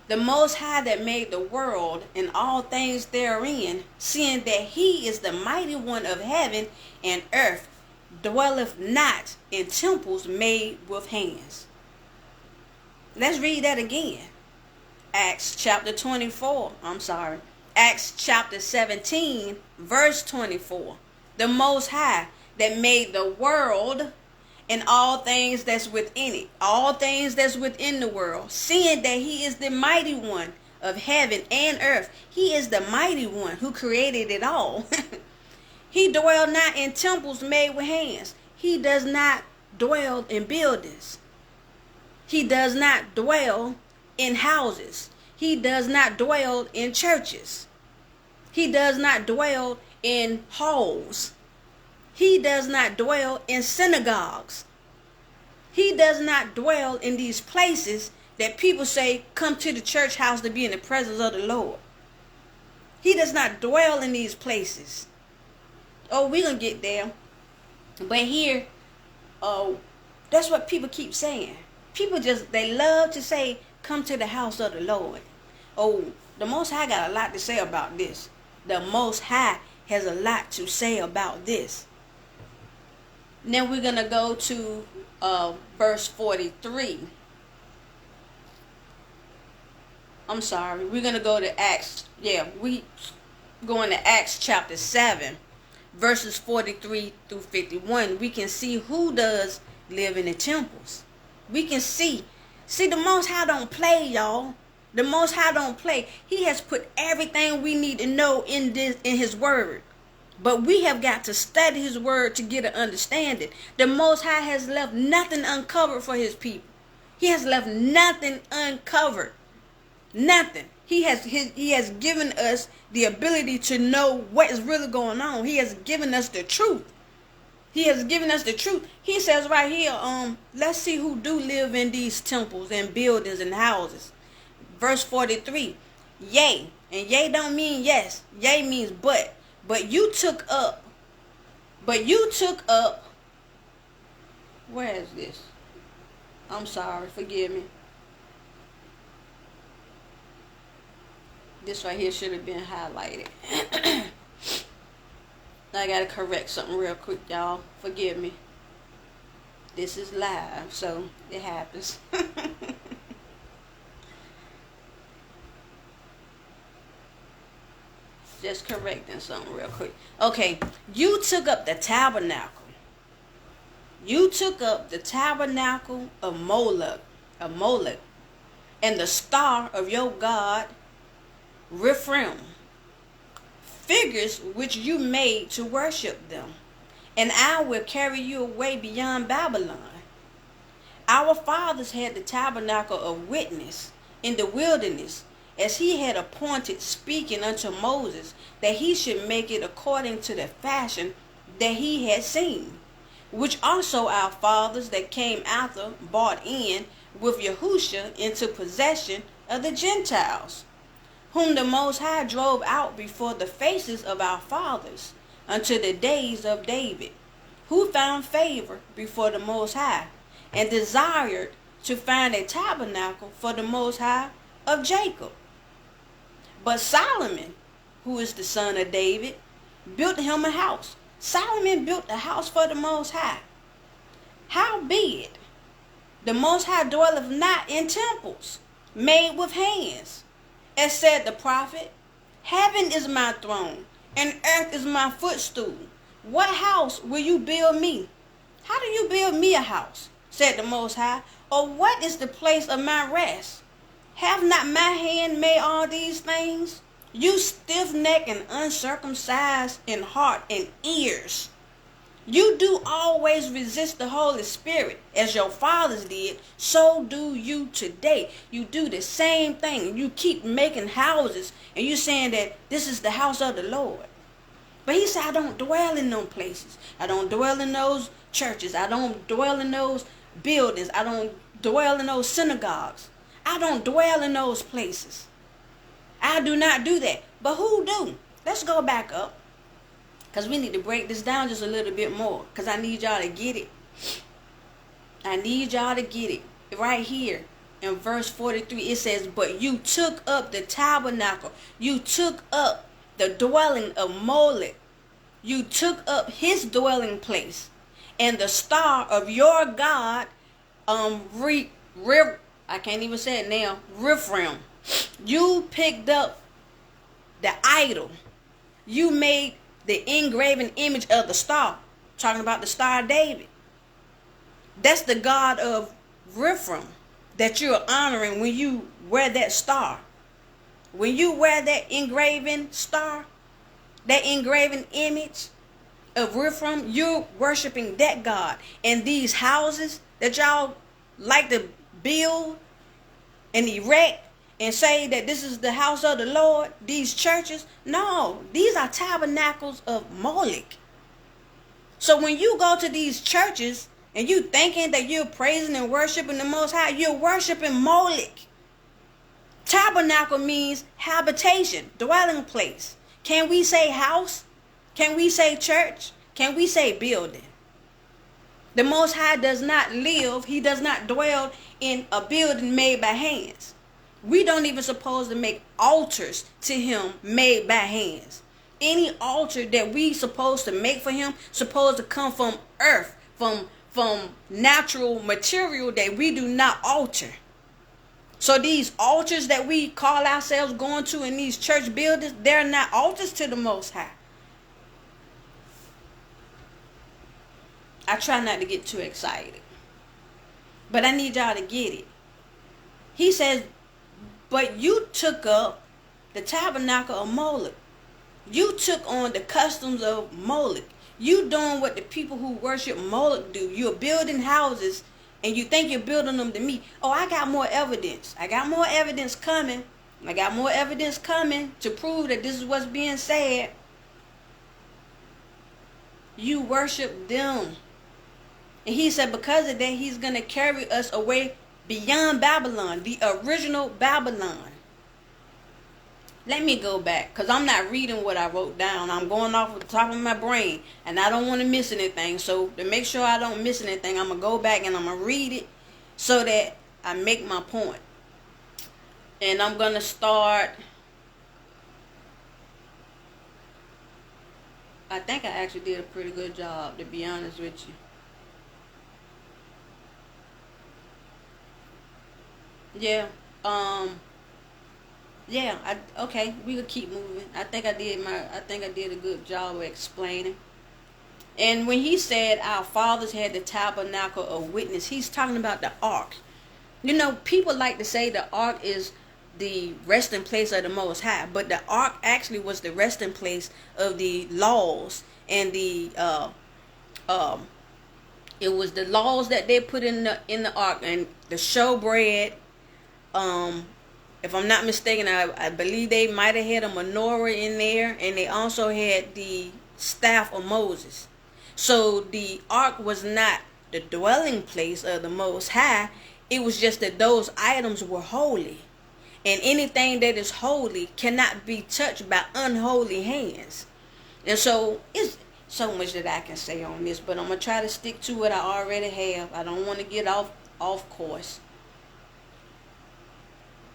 [SPEAKER 1] The Most High that made the world and all things therein, seeing that He is the mighty one of heaven and earth, dwelleth not in temples made with hands. Let's read that again. Acts chapter 17 verse 24. The Most High that made the world and all things that's within it, all things that's within the world, seeing that He is the mighty one of heaven and earth. He is the mighty one who created it all. He dwelled not in temples made with hands. He does not dwell in buildings. He does not dwell in houses. He does not dwell in churches. He does not dwell in halls. He does not dwell in synagogues. He does not dwell in these places that people say come to the church house to be in the presence of the Lord. He does not dwell in these places. Oh, we're going to get there. But here, that's what people keep saying. People they love to say, come to the house of the Lord. Oh, the Most High got a lot to say about this. The Most High has a lot to say about this. Then we're going to go to verse 43. I'm sorry. We're going to go to Acts. Yeah, we going to Acts chapter 7, verses 43 through 51. We can see who does live in the temples. We can see the Most High don't play, y'all. The Most High don't play. He has put everything we need to know in His word. But we have got to study His word to get an understanding. The Most High has left nothing uncovered for His people. He has left nothing uncovered. Nothing. He has given us the ability to know what is really going on. He has given us the truth. He has given us the truth. He says right here, let's see who do live in these temples and buildings and houses. Verse 43. Yea. And yea don't mean yes. Yea means but. But you took up. Where is this? I'm sorry. Forgive me. This right here should have been highlighted. I gotta correct something real quick, y'all. Forgive me. This is live, so it happens. just correcting something real quick. Okay, you took up the tabernacle. You took up the tabernacle of Moloch, and the star of your god, Rephaim, figures which you made to worship them. And I will carry you away beyond Babylon. Our fathers had the tabernacle of witness in the wilderness, as he had appointed, speaking unto Moses, that he should make it according to the fashion that he had seen, which also our fathers that came after brought in with Yahusha into possession of the Gentiles, whom the Most High drove out before the faces of our fathers unto the days of David, who found favor before the Most High, and desired to find a tabernacle for the Most High of Jacob. But Solomon, who is the son of David, built him a house. Solomon built a house for the Most High. Howbeit, the Most High dwelleth not in temples made with hands, as said the prophet, heaven is my throne, and earth is my footstool. What house will you build me? How do you build me a house, said the Most High? Or what is the place of my rest? Have not my hand made all these things? You stiff-necked and uncircumcised in heart and ears. You do always resist the Holy Spirit, as your fathers did, so do you today. You do the same thing. You keep making houses, and you saying that this is the house of the Lord. But he said, I don't dwell in those places. I don't dwell in those churches. I don't dwell in those buildings. I don't dwell in those synagogues. I don't dwell in those places. I do not do that. But who do? Let's go back up, because we need to break this down just a little bit more, because I need y'all to get it. I need y'all to get it. Right here in verse 43, it says, but you took up the tabernacle. You took up the dwelling of Moloch. You took up his dwelling place. And the star of your God, I can't even say it now, Rephaim. You picked up the idol. You made the engraven image of the star. Talking about the Star of David. That's the God of Rephaim that you're honoring when you wear that star. When you wear that engraven star, that engraven image of Rephaim, you're worshiping that God. And these houses that y'all like to build and erect and say that this is the house of the Lord, these churches, no, these are tabernacles of Moloch. So when you go to these churches and you thinking that you're praising and worshiping the Most High, you're worshiping Moloch. Tabernacle means habitation, dwelling place. Can we say house? Can we say church? Can we say building? The Most High does not live, he does not dwell in a building made by hands. We don't even supposed to make altars to him made by hands. Any altar that we supposed to make for him supposed to come from earth, from natural material that we do not alter. So these altars that we call ourselves going to in these church buildings, they're not altars to the Most High. I try not to get too excited, but I need y'all to get it. He says, but you took up the tabernacle of Moloch. You took on the customs of Moloch. You doing what the people who worship Moloch do. You're building houses and you think you're building them to me. Oh, I got more evidence. I got more evidence coming. I got more evidence coming to prove that this is what's being said. You worship them. And he said because of that, he's going to carry us away beyond Babylon, the original Babylon. Let me go back, because I'm not reading what I wrote down. I'm going off the top of my brain, and I don't want to miss anything. So to make sure I don't miss anything, I'm going to go back and I'm going to read it so that I make my point. And I'm going to start. I think I actually did a pretty good job, to be honest with you. Yeah, okay, we could keep moving. I think I did a good job of explaining. And when he said our fathers had the tabernacle of witness, he's talking about the ark. You know, people like to say the ark is the resting place of the Most High, but the ark actually was the resting place of the laws and the um it was the laws that they put in the ark, and the showbread. If I'm not mistaken, I believe they might have had a menorah in there, and they also had the staff of Moses. So the ark was not the dwelling place of the Most High. It was just that those items were holy. And anything that is holy cannot be touched by unholy hands. And so it's so much that I can say on this, but I'm going to try to stick to what I already have. I don't want to get off course.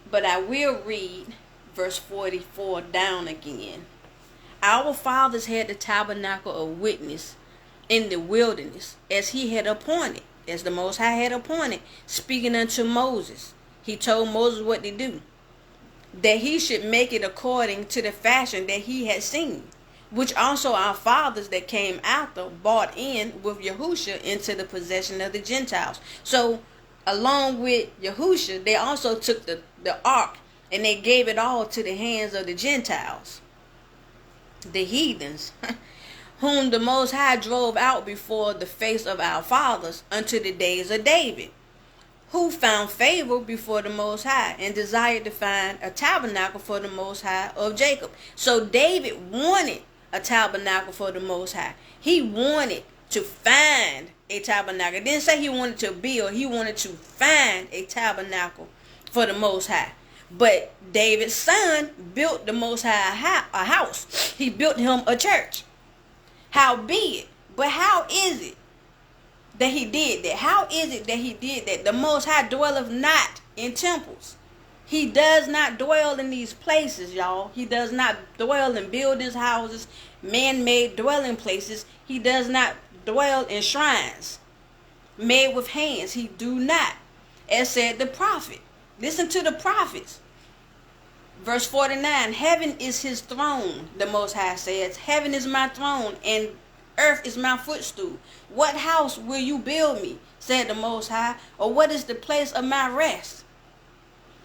[SPEAKER 1] But I will read verse 44 down again. Our fathers had the tabernacle of witness in the wilderness, as he had appointed, as the Most High had appointed, speaking unto Moses. He told Moses what to do, that he should make it according to the fashion that he had seen, which also our fathers that came after brought in with Yahusha into the possession of the Gentiles. So along with Yahusha, they also took the ark and they gave it all to the hands of the Gentiles, the heathens, whom the Most High drove out before the face of our fathers unto the days of David, who found favor before the Most High and desired to find a tabernacle for the Most High of Jacob. So David wanted a tabernacle for the Most High. He wanted to find a tabernacle. It didn't say he wanted to build. He wanted to find a tabernacle for the Most High. But David's son built the Most High a house. He built him a church. Howbeit, but how is it that he did that? How is it that he did that? The Most High dwelleth not in temples. He does not dwell in these places, y'all. He does not dwell in buildings, houses, man-made dwelling places. He does not dwell in shrines made with hands. He do not. As said the prophet. Listen to the prophets. Verse 49, heaven is his throne, the Most High says. Heaven is my throne, and earth is my footstool. What house will you build me, said the Most High, or what is the place of my rest?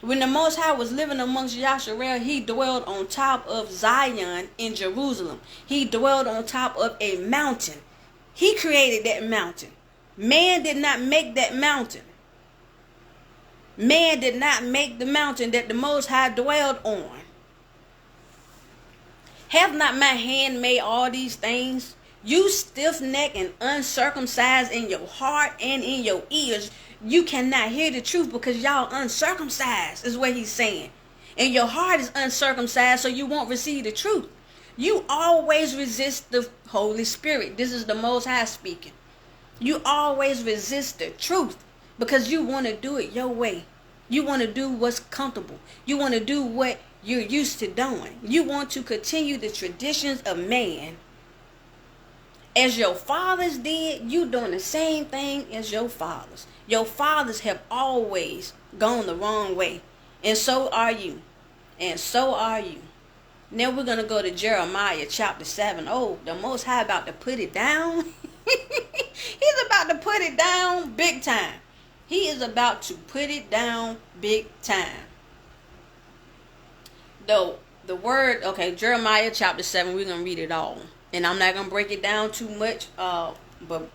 [SPEAKER 1] When the Most High was living amongst Yasharel, he dwelled on top of Zion in Jerusalem. He dwelled on top of a mountain. He created that mountain. Man did not make that mountain. Man did not make the mountain that the Most High dwelled on. Have not my hand made all these things? You stiff-necked and uncircumcised in your heart and in your ears. You cannot hear the truth because y'all uncircumcised, is what he's saying. And your heart is uncircumcised, so you won't receive the truth. You always resist the Holy Spirit. This is the Most High speaking. You always resist the truth because you want to do it your way. You want to do what's comfortable. You want to do what you're used to doing. You want to continue the traditions of man. As your fathers did, you doing the same thing as your fathers. Your fathers have always gone the wrong way. And so are you. And so are you. Now we're going to go to Jeremiah chapter 7. Oh, the Most High about to put it down. He's about to put it down big time. He is about to put it down big time. Though the word, okay, Jeremiah chapter 7, we're going to read it all. And I'm not going to break it down too much, but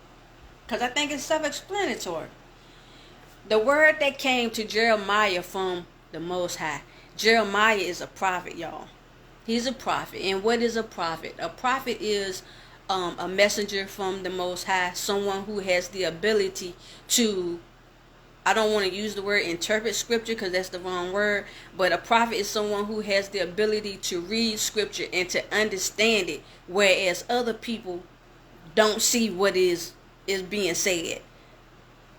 [SPEAKER 1] because I think it's self-explanatory. The word that came to Jeremiah from the Most High. Jeremiah is a prophet, y'all. He's a prophet. And what is a prophet? A prophet is a messenger from the Most High. Someone who has the ability to, I don't want to use the word interpret scripture because that's the wrong word. But a prophet is someone who has the ability to read scripture and to understand it. Whereas other people don't see what is being said.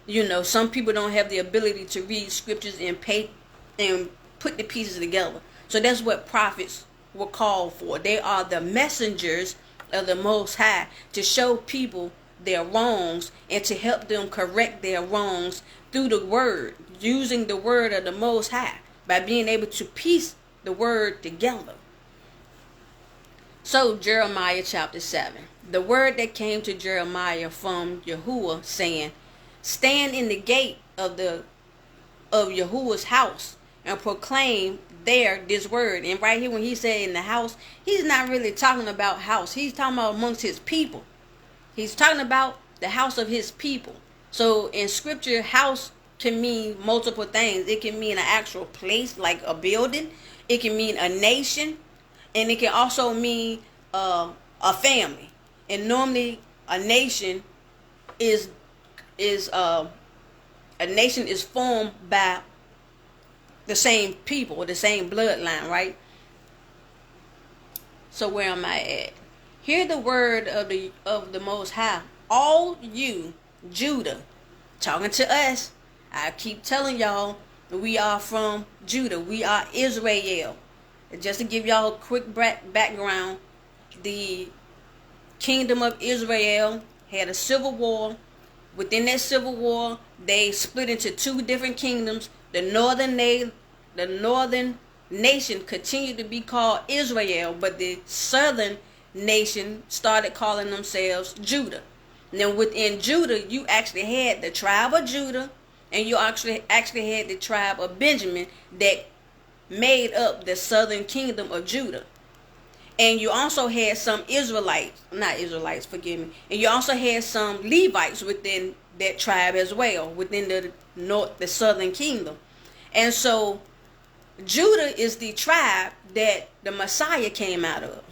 [SPEAKER 1] You know, some people don't have the ability to read scriptures and put the pieces together. So that's what prophets were called for. They are the messengers of the Most High to show people their wrongs and to help them correct their wrongs through the word, using the word of the Most High, by being able to piece the word together. So Jeremiah chapter 7. The word that came to Jeremiah from Yahuwah, saying, stand in the gate of Yahuwah's house and proclaim there this word. And right here when he said in the house, he's not really talking about house. He's talking about amongst his people. He's talking about the house of his people. So in scripture, house can mean multiple things. It can mean an actual place, like a building. It can mean a nation. And it can also mean a family. And normally a nation is formed by the same people or the same bloodline, right? So where am I at? Hear the word of the Most High, all you Judah, talking to us. I keep telling y'all we are from Judah. We are Israel. Just to give y'all a quick background, the kingdom of Israel had a civil war. Within that civil war, they split into two different kingdoms. The northern nation continued to be called Israel, but the southern nation started calling themselves Judah. Now within Judah, you actually had the tribe of Judah, and you actually had the tribe of Benjamin that made up the southern kingdom of Judah. And you also had some and you also had some Levites within that tribe as well, within the southern kingdom. And so Judah is the tribe that the Messiah came out of.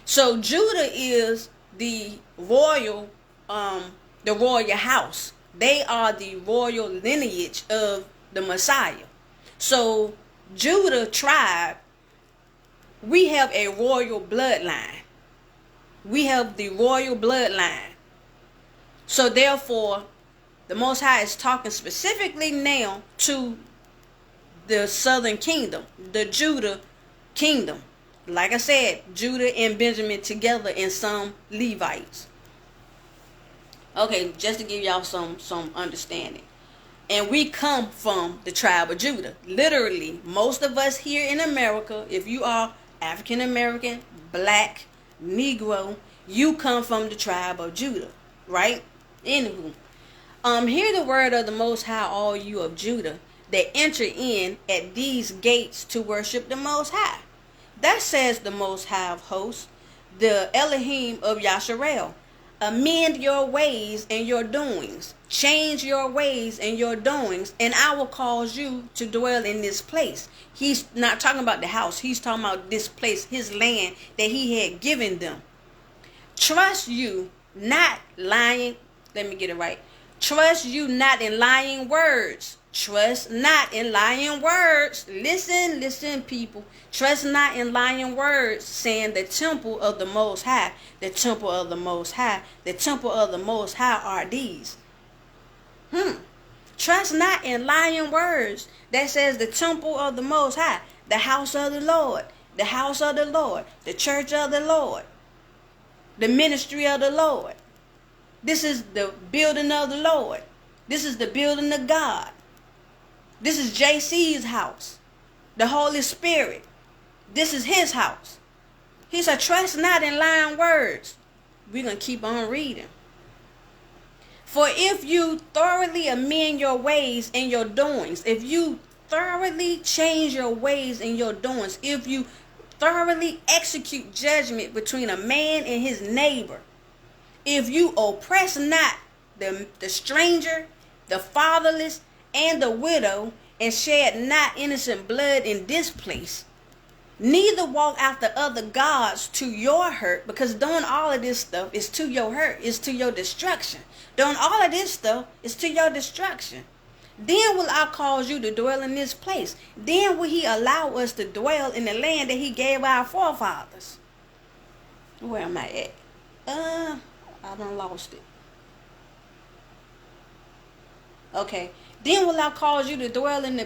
[SPEAKER 1] So Judah is the royal house. They are the royal lineage of the Messiah. So Judah tribe, we have a royal bloodline. We have the royal bloodline. So therefore, the Most High is talking specifically now to the southern kingdom, the Judah kingdom. Like I said, Judah and Benjamin together and some Levites. Okay, just to give y'all some understanding. And we come from the tribe of Judah. Literally, most of us here in America, if you are African American, black, Negro, you come from the tribe of Judah, right? Anywho, hear the word of the Most High, all you of Judah, that enter in at these gates to worship the Most High. That says the Most High of hosts, the Elohim of Yasharel. Amend your ways and your doings. Change your ways and your doings, and I will cause you to dwell in this place. He's not talking about the house. He's talking about this place, his land that he had given them. Trust you not lying. Let me get it right. Trust you not in lying words. Trust not in lying words. Listen, people. Trust not in lying words, saying the temple of the Most High, the temple of the Most High, the temple of the Most High are these. Trust not in lying words that says the temple of the Most High, the house of the Lord, the house of the Lord, the church of the Lord, the ministry of the Lord. This is the building of the Lord. This is the building of God. This is JC's house, the Holy Spirit. This is his house. He said, trust not in lying words. We're going to keep on reading. For if you thoroughly amend your ways and your doings, if you thoroughly change your ways and your doings, if you thoroughly execute judgment between a man and his neighbor, if you oppress not the stranger, the fatherless, and the widow, and shed not innocent blood in this place, neither walk after other gods to your hurt, because doing all of this stuff is to your hurt, is to your destruction. Doing all of this stuff is to your destruction. Then will I cause you to dwell in this place. Then will he allow us to dwell in the land that he gave our forefathers. Where am I at? I done lost it. Okay. Then will I cause you to dwell in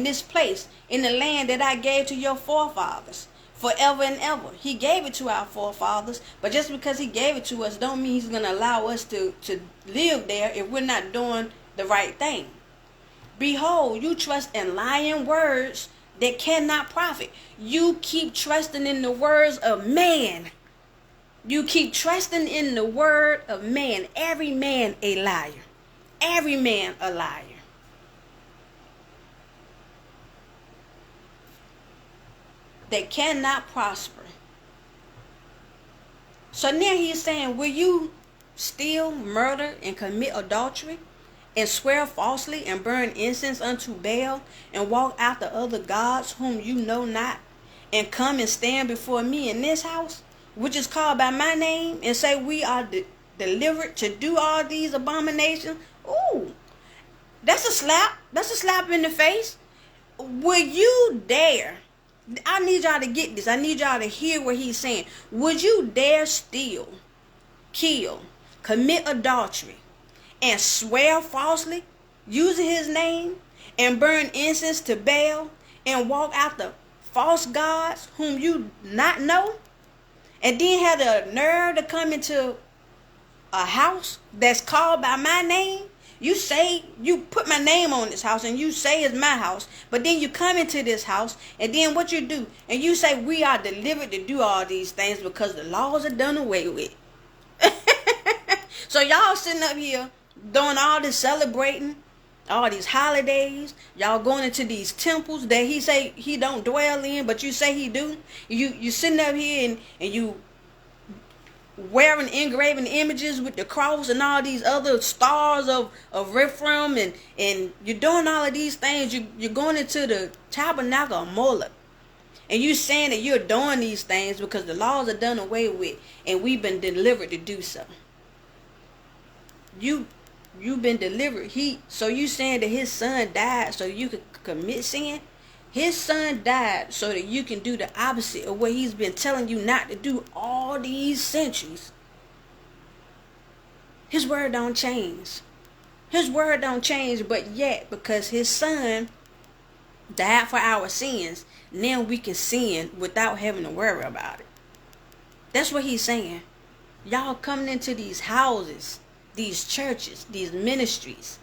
[SPEAKER 1] this place, in the land that I gave to your forefathers, forever and ever. He gave it to our forefathers, but just because he gave it to us don't mean he's going to allow us to live there if we're not doing the right thing. Behold, you trust in lying words that cannot profit. You keep trusting in the words of man. You keep trusting in the word of man. Every man a liar. Every man a liar. That cannot prosper. So now he's saying, will you steal, murder, and commit adultery, and swear falsely, and burn incense unto Baal, and walk after other gods whom you know not, and come and stand before me in this house, which is called by my name, and say we are delivered to do all these abominations? Ooh, that's a slap. That's a slap in the face. Will you dare? I need y'all to get this. I need y'all to hear what he's saying. Would you dare steal, kill, commit adultery, and swear falsely, using his name, and burn incense to Baal, and walk after false gods whom you not know, and then have the nerve to come into a house that's called by my name? You say, you put my name on this house, and you say it's my house, but then you come into this house, and then what you do? And you say, we are delivered to do all these things because the laws are done away with. So y'all sitting up here doing all this celebrating, all these holidays. Y'all going into these temples that he say he don't dwell in, but you say he do. You sitting up here and you wearing engraving images with the cross and all these other stars of Rephaim, and you're doing all of these things. You're going into the tabernacle of Moloch, and you saying that you're doing these things because the laws are done away with, and we've been delivered to do so. You've been delivered. So you saying that his son died so you could commit sin? His son died so that you can do the opposite of what he's been telling you not to do all these centuries. His word don't change. His word don't change, but yet, because his son died for our sins, now we can sin without having to worry about it. That's what he's saying. Y'all coming into these houses, these churches, these ministries,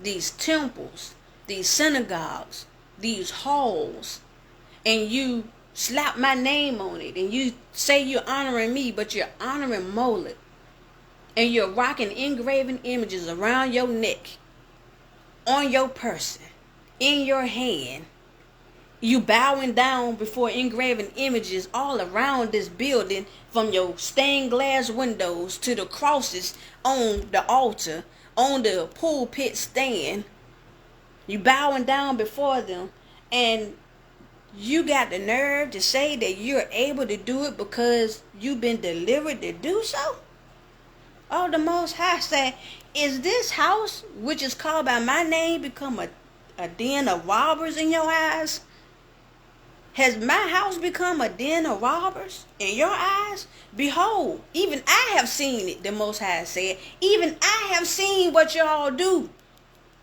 [SPEAKER 1] these temples, these synagogues, these halls, and you slap my name on it, and you say you're honoring me, but you're honoring Moloch, and you're rocking engraving images around your neck, on your person, in your hand. You bowing down before engraving images all around this building, from your stained glass windows to the crosses on the altar, on the pulpit stand. You bowing down before them, and you got the nerve to say that you're able to do it because you've been delivered to do so? Oh, the Most High said, is this house, which is called by my name, become a den of robbers in your eyes? Has my house become a den of robbers in your eyes? Behold, even I have seen it, the Most High said. Even I have seen what y'all do.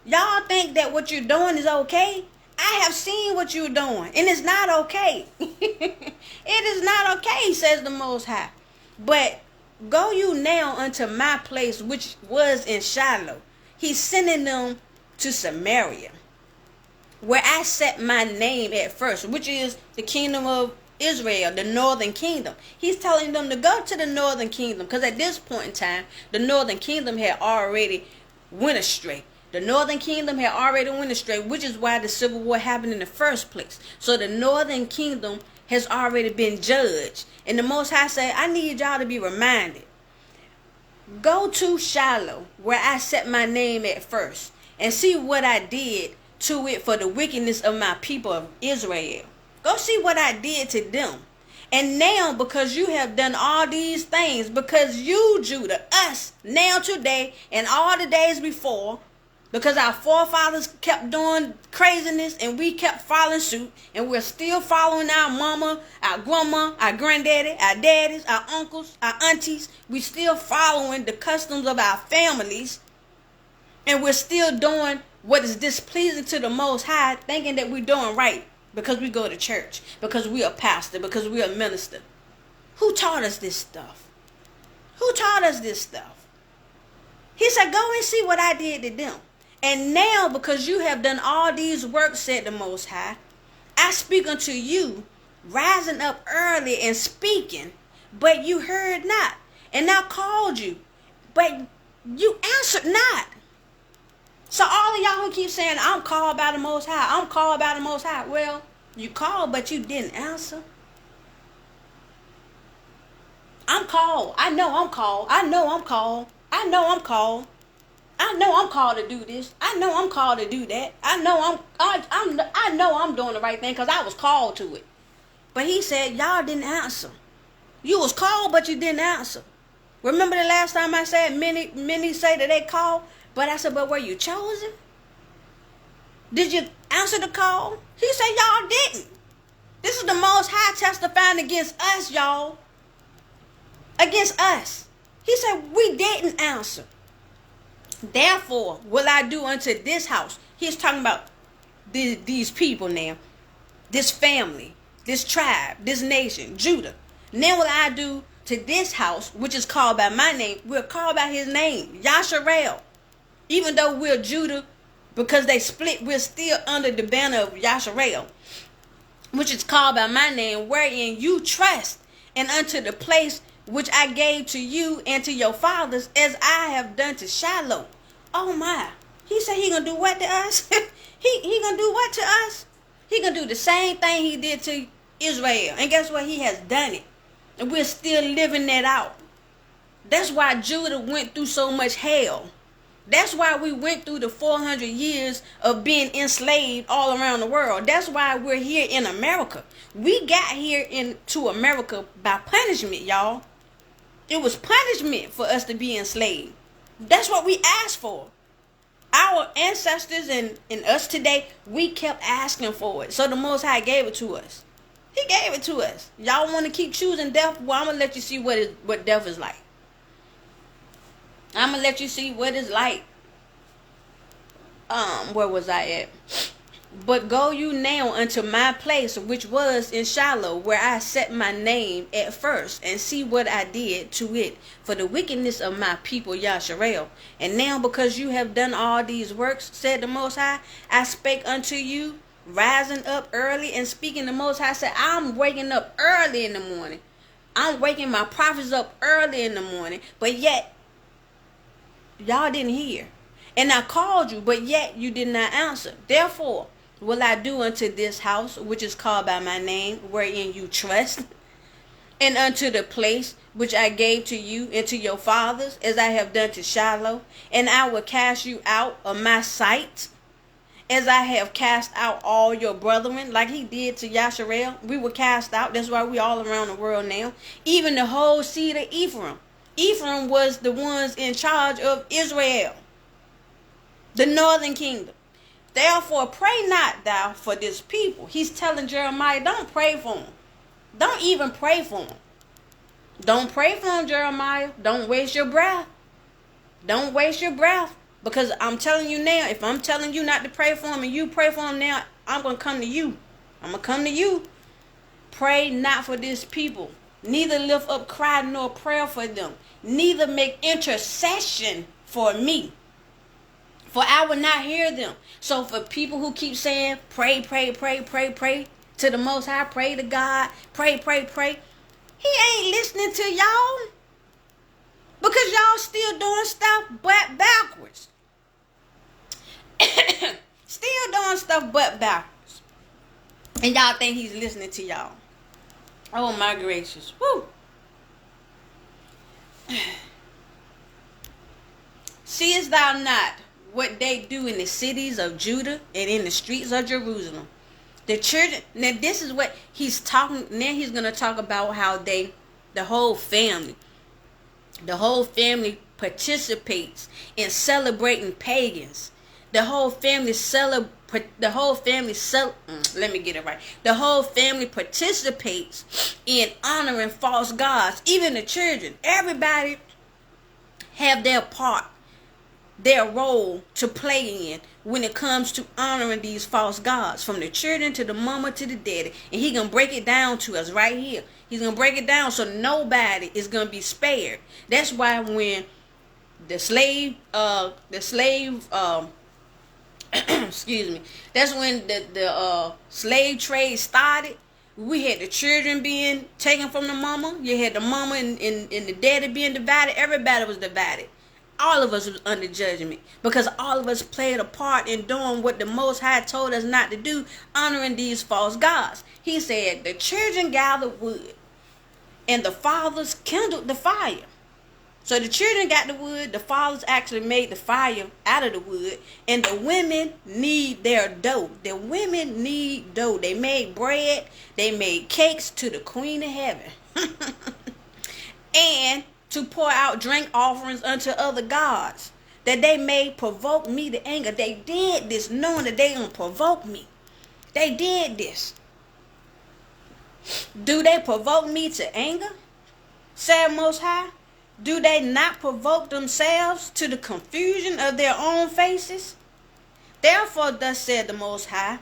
[SPEAKER 1] Y'all think that what you're doing is okay? I have seen what you're doing, and it's not okay. It is not okay, says the Most High. But go you now unto my place, which was in Shiloh. He's sending them to Samaria, where I set my name at first, which is the kingdom of Israel, the northern kingdom. He's telling them to go to the northern kingdom, because at this point in time, the northern kingdom had already went astray. The northern kingdom had already went astray, which is why the civil war happened in the first place. So the northern kingdom has already been judged. And the Most High said, I need y'all to be reminded. Go to Shiloh, where I set my name at first, and see what I did to it for the wickedness of my people of Israel. Go see what I did to them. And now, because you have done all these things, because you, Judah, us, now today, and all the days before, because our forefathers kept doing craziness and we kept following suit, and we're still following our mama, our grandma, our granddaddy, our daddies, our uncles, our aunties. We still following the customs of our families, and we're still doing what is displeasing to the Most High, thinking that we're doing right because we go to church, because we're a pastor, because we're a minister. Who taught us this stuff? Who taught us this stuff? He said, go and see what I did to them. And now, because you have done all these works, said the Most High, I speak unto you, rising up early and speaking, but you heard not. And I called you, but you answered not. So all of y'all who keep saying, I'm called by the Most High, I'm called by the Most High. Well, you called, but you didn't answer. I'm called. I know I'm called. I know I'm called. I know I'm called. I know I'm called to do this. I know I'm called to do that. I know I'm doing the right thing because I was called to it. But he said, y'all didn't answer. You was called, but you didn't answer. Remember the last time I said many say that they called? But I said, but were you chosen? Did you answer the call? He said, y'all didn't. This is the Most High testifying against us, y'all. Against us. He said, we didn't answer. Therefore, will I do unto this house. He's talking about these people now. This family. This tribe. This nation. Judah. And then will I do to this house, which is called by my name. We're called by his name. Yasharel. Even though we're Judah, because they split, we're still under the banner of Yasharel, which is called by my name, wherein you trust, and unto the place which I gave to you and to your fathers, as I have done to Shiloh. Oh my. He said he gonna do what to us? he gonna do what to us? He gonna do the same thing he did to Israel. And guess what? He has done it. And we're still living that out. That's why Judah went through so much hell. That's why we went through the 400 years of being enslaved all around the world. That's why we're here in America. We got here into America by punishment, y'all. It was punishment for us to be enslaved. That's what we asked for. Our ancestors and us today, we kept asking for it. So the Most High gave it to us. He gave it to us. Y'all want to keep choosing death? Well, I'm going to let you see what death is like. I'm going to let you see what it's like. Where was I at? But go you now unto my place, which was in Shiloh, where I set my name at first, and see what I did to it for the wickedness of my people Yasharel. And now because you have done all these works, said the Most High, I spake unto you, rising up early and speaking. The Most High said, I'm waking up early in the morning. I'm waking my prophets up early in the morning, but yet y'all didn't hear. And I called you, but yet you did not answer. Therefore will I do unto this house, which is called by my name, wherein you trust, and unto the place which I gave to you and to your fathers, as I have done to Shiloh. And I will cast you out of my sight, as I have cast out all your brethren, like he did to Yasharel. We were cast out. That's why we all around the world now. Even the whole seed of Ephraim. Ephraim was the ones in charge of Israel, the northern kingdom. Therefore, pray not thou for this people. He's telling Jeremiah, don't pray for them. Don't even pray for them. Don't pray for them, Jeremiah. Don't waste your breath. Don't waste your breath. Because I'm telling you now, if I'm telling you not to pray for them and you pray for them now, I'm going to come to you. I'm going to come to you. Pray not for this people. Neither lift up cry nor prayer for them. Neither make intercession for me. For I will not hear them. So for people who keep saying, pray, pray, pray, pray, pray to the Most High, pray to God, pray, pray, pray. He ain't listening to y'all. Because y'all still doing stuff but backwards. Still doing stuff but backwards. And y'all think he's listening to y'all. Oh my gracious. Woo. Seest thou not what they do in the cities of Judah and in the streets of Jerusalem? The children, now this is what he's talking, now he's going to talk about how the whole family participates in celebrating pagans. The whole family participates in honoring false gods. Even the children, everybody have their part, their role to play in when it comes to honoring these false gods, from the children to the mama to the daddy. And he gonna break it down to us right here. He's gonna break it down so nobody is gonna be spared. That's why when the slave excuse me, that's when the slave trade started. We had the children being taken from the mama. You had the mama and the daddy being divided. Everybody was divided. All of us was under judgment because all of us played a part in doing what the Most High told us not to do, honoring these false gods. He said the children gathered wood and the fathers kindled the fire. So the children got the wood, the fathers actually made the fire out of the wood, and the women need their dough. The women need dough. They made bread, they made cakes to the Queen of Heaven. And to pour out drink offerings unto other gods, that they may provoke me to anger. They did this knowing that they gonna provoke me. They did this. Do they provoke me to anger? Said Most High. Do they not provoke themselves to the confusion of their own faces? Therefore, thus said the Most High,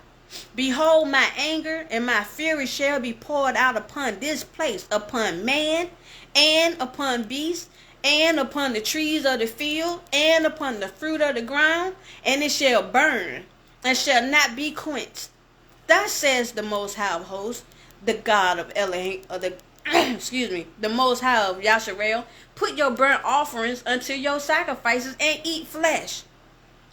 [SPEAKER 1] behold, my anger and my fury shall be poured out upon this place, upon man, and upon beasts, and upon the trees of the field, and upon the fruit of the ground, and it shall burn, and shall not be quenched. Thus says the Most High of hosts, the God of Elohim, or the the Most High of Yasharel. Put your burnt offerings unto your sacrifices, and eat flesh.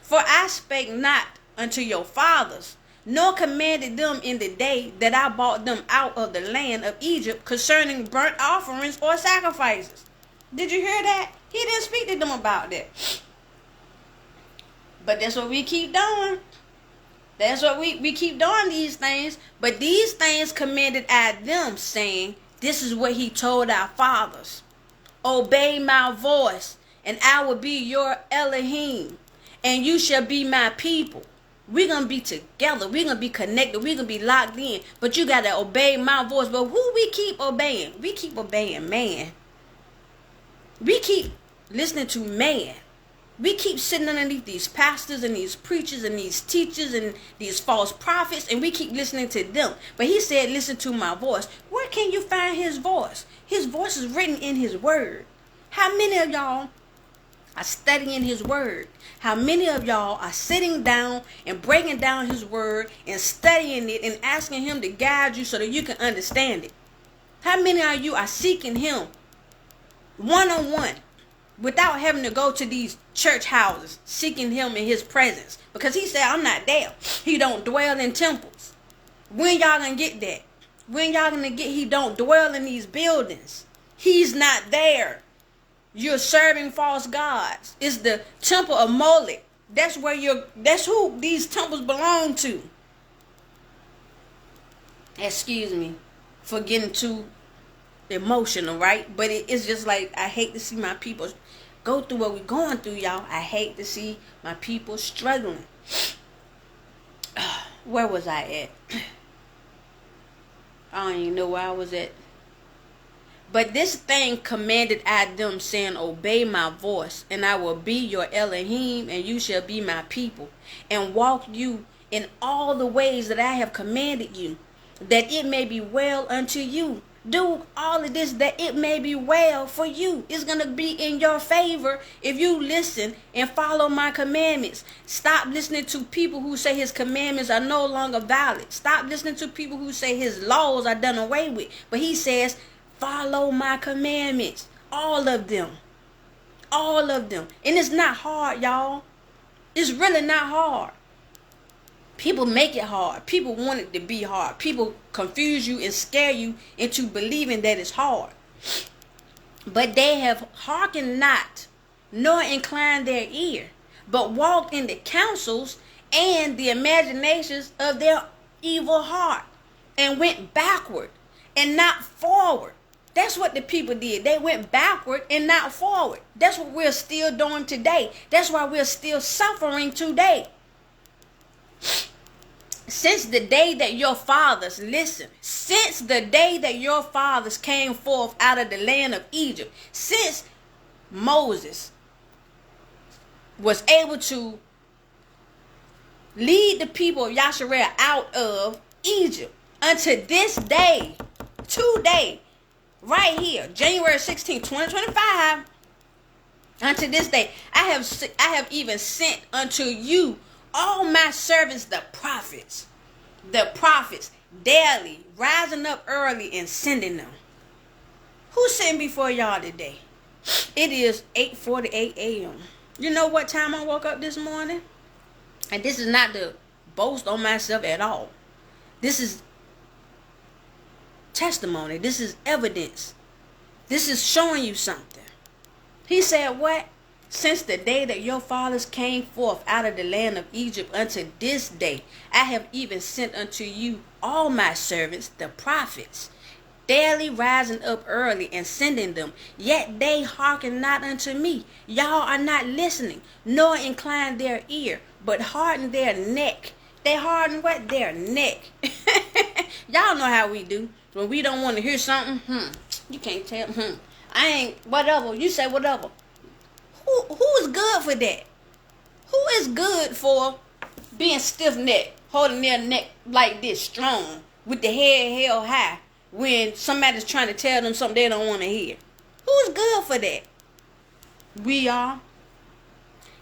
[SPEAKER 1] For I spake not unto your fathers, nor commanded them in the day that I brought them out of the land of Egypt concerning burnt offerings or sacrifices. Did you hear that? He didn't speak to them about that. But that's what we keep doing. That's what we keep doing, these things. But these things commanded I them, saying, this is what he told our fathers. Obey my voice, and I will be your Elohim, and you shall be my people. We're going to be together. We're going to be connected. We're going to be locked in. But you got to obey my voice. But who we keep obeying? We keep obeying man. We keep listening to man. We keep sitting underneath these pastors and these preachers and these teachers and these false prophets, and we keep listening to them. But he said, listen to my voice. Where can you find his voice? His voice is written in his word. How many of y'all are studying his word? How many of y'all are sitting down and breaking down his word and studying it and asking him to guide you so that you can understand it? How many of you are seeking him one-on-one? Without having to go to these church houses, seeking him in his presence. Because he said, I'm not there. He don't dwell in temples. When y'all gonna get that? When y'all gonna get he don't dwell in these buildings? He's not there. You're serving false gods. It's the temple of Molech. That's who these temples belong to. Excuse me for getting too emotional, right? But it's just like, I hate to see my people go through what we're going through, y'all. I hate to see my people struggling. Where was I at? I don't even know where I was at. But this thing commanded I them, saying, obey my voice, and I will be your Elohim, and you shall be my people, and walk you in all the ways that I have commanded you, that it may be well unto you. Do all of this that it may be well for you. It's going to be in your favor if you listen and follow my commandments. Stop listening to people who say his commandments are no longer valid. Stop listening to people who say his laws are done away with. But he says, follow my commandments. All of them. All of them. And it's not hard, y'all. It's really not hard. People make it hard. People want it to be hard. People confuse you and scare you into believing that it's hard. But they have hearkened not, nor inclined their ear, but walked in the counsels and the imaginations of their evil heart, and went backward and not forward. That's what the people did. They went backward and not forward. That's what we're still doing today. That's why we're still suffering today. Since the day that your fathers, listen, since the day that your fathers came forth out of the land of Egypt, since Moses was able to lead the people of Yasharel out of Egypt, unto this day, today, right here, January 16, 2025, unto this day, I have even sent unto you all my servants, the prophets, daily, rising up early and sending them. Who's sitting before y'all today? It is 8:48 a.m. You know what time I woke up this morning? And this is not to boast on myself at all. This is testimony. This is evidence. This is showing you something. He said, what? Since the day that your fathers came forth out of the land of Egypt unto this day, I have even sent unto you all my servants, the prophets, daily rising up early and sending them. Yet they hearken not unto me. Y'all are not listening, nor incline their ear, but harden their neck. They harden what? Their neck. Y'all know how we do. When we don't want to hear something, you can't tell, I ain't, whatever. You say whatever. Who is good for that? Who is good for being stiff-necked, holding their neck like this, strong, with the head held high, when somebody's trying to tell them something they don't want to hear? Who's good for that? We are.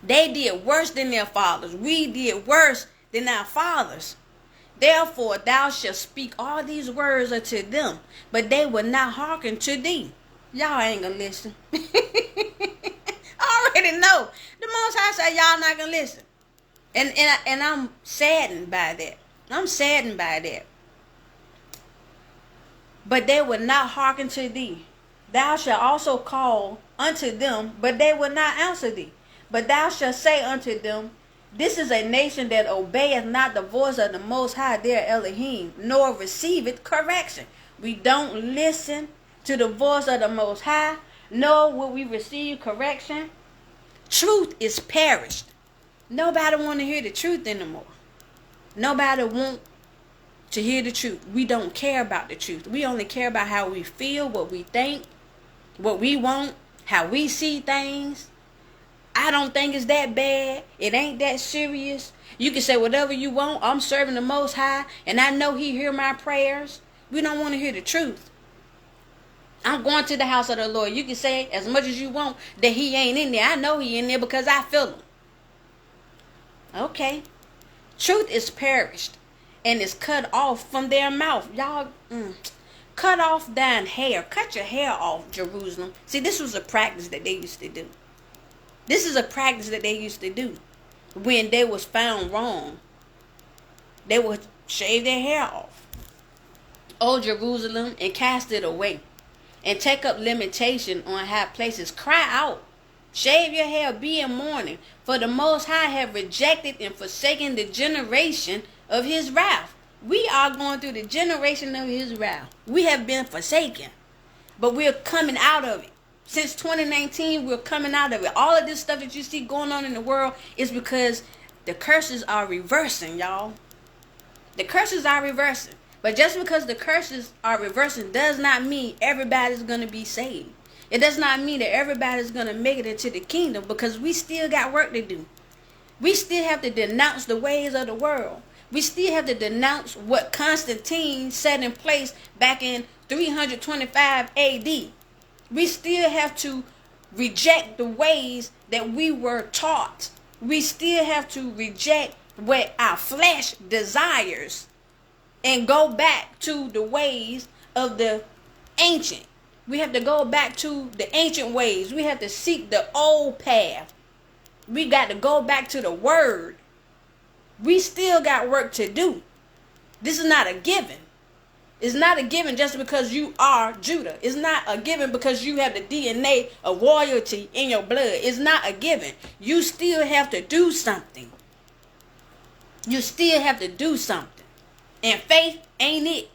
[SPEAKER 1] They did worse than their fathers. We did worse than our fathers. Therefore thou shalt speak all these words unto them, but they will not hearken to thee. Y'all ain't gonna listen. I already know. The Most High said y'all not gonna listen. And I'm saddened by that. I'm saddened by that. But they will not hearken to thee. Thou shalt also call unto them, but they will not answer thee. But thou shalt say unto them, this is a nation that obeyeth not the voice of the Most High their Elohim, nor receiveth correction. We don't listen to the voice of the Most High, nor will we receive correction. Truth is perished. Nobody want to hear the truth anymore. Nobody want to hear the truth. We don't care about the truth. We only care about how we feel, what we think, what we want, how we see things. I don't think it's that bad. It ain't that serious. You can say whatever you want. I'm serving the Most High, and I know He hear my prayers. We don't want to hear the truth. I'm going to the house of the Lord. You can say as much as you want that He ain't in there. I know He in there because I feel Him. Okay. Truth is perished and is cut off from their mouth. Y'all, cut off thine hair. Cut your hair off, Jerusalem. See, this was a practice that they used to do. This is a practice that they used to do. When they was found wrong, they would shave their hair off. O Jerusalem, and cast it away, and take up limitation on high places. Cry out, shave your hair, be in mourning, for the Most High have rejected and forsaken the generation of His wrath. We are going through the generation of His wrath. We have been forsaken, but we're coming out of it. Since 2019, we're coming out of it. All of this stuff that you see going on in the world is because the curses are reversing, y'all. The curses are reversing. But just because the curses are reversing does not mean everybody's going to be saved. It does not mean that everybody's going to make it into the kingdom, because we still got work to do. We still have to denounce the ways of the world. We still have to denounce what Constantine set in place back in 325 AD. We still have to reject the ways that we were taught. We still have to reject what our flesh desires and go back to the ways of the ancient. We have to go back to the ancient ways. We have to seek the old path. We got to go back to the word. We still got work to do. This is not a given. It's not a given just because you are Judah. It's not a given because you have the DNA of royalty in your blood. It's not a given. You still have to do something. You still have to do something. And faith ain't it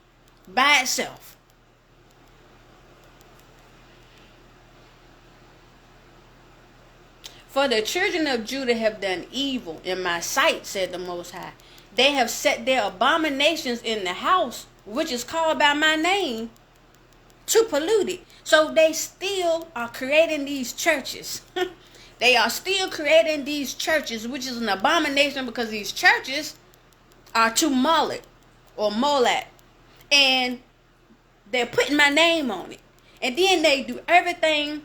[SPEAKER 1] by itself. For the children of Judah have done evil in my sight, said the Most High. They have set their abominations in the house which is called by my name, to pollute it. So they still are creating these churches. They are still creating these churches, which is an abomination because these churches are to mullet or molat. And they're putting my name on it. And then they do everything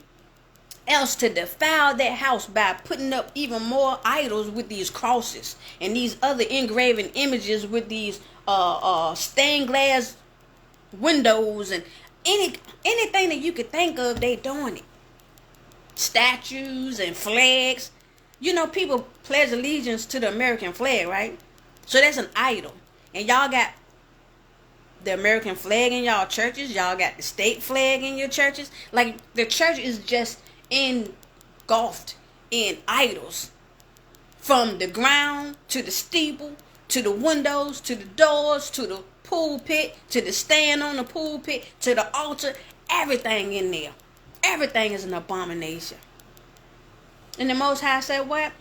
[SPEAKER 1] else to defile that house by putting up even more idols with these crosses and these other engraving images with these stained glass windows and anything that you could think of, they doing it. Statues and flags. You know, people pledge allegiance to the American flag, right? So that's an idol. And y'all got the American flag in y'all churches. Y'all got the state flag in your churches. Like, the church is just engulfed in idols. From the ground to the steeple, to the windows, to the doors, to the pulpit, to the stand on the pulpit, to the altar. Everything in there. Everything is an abomination. And the Most High said what?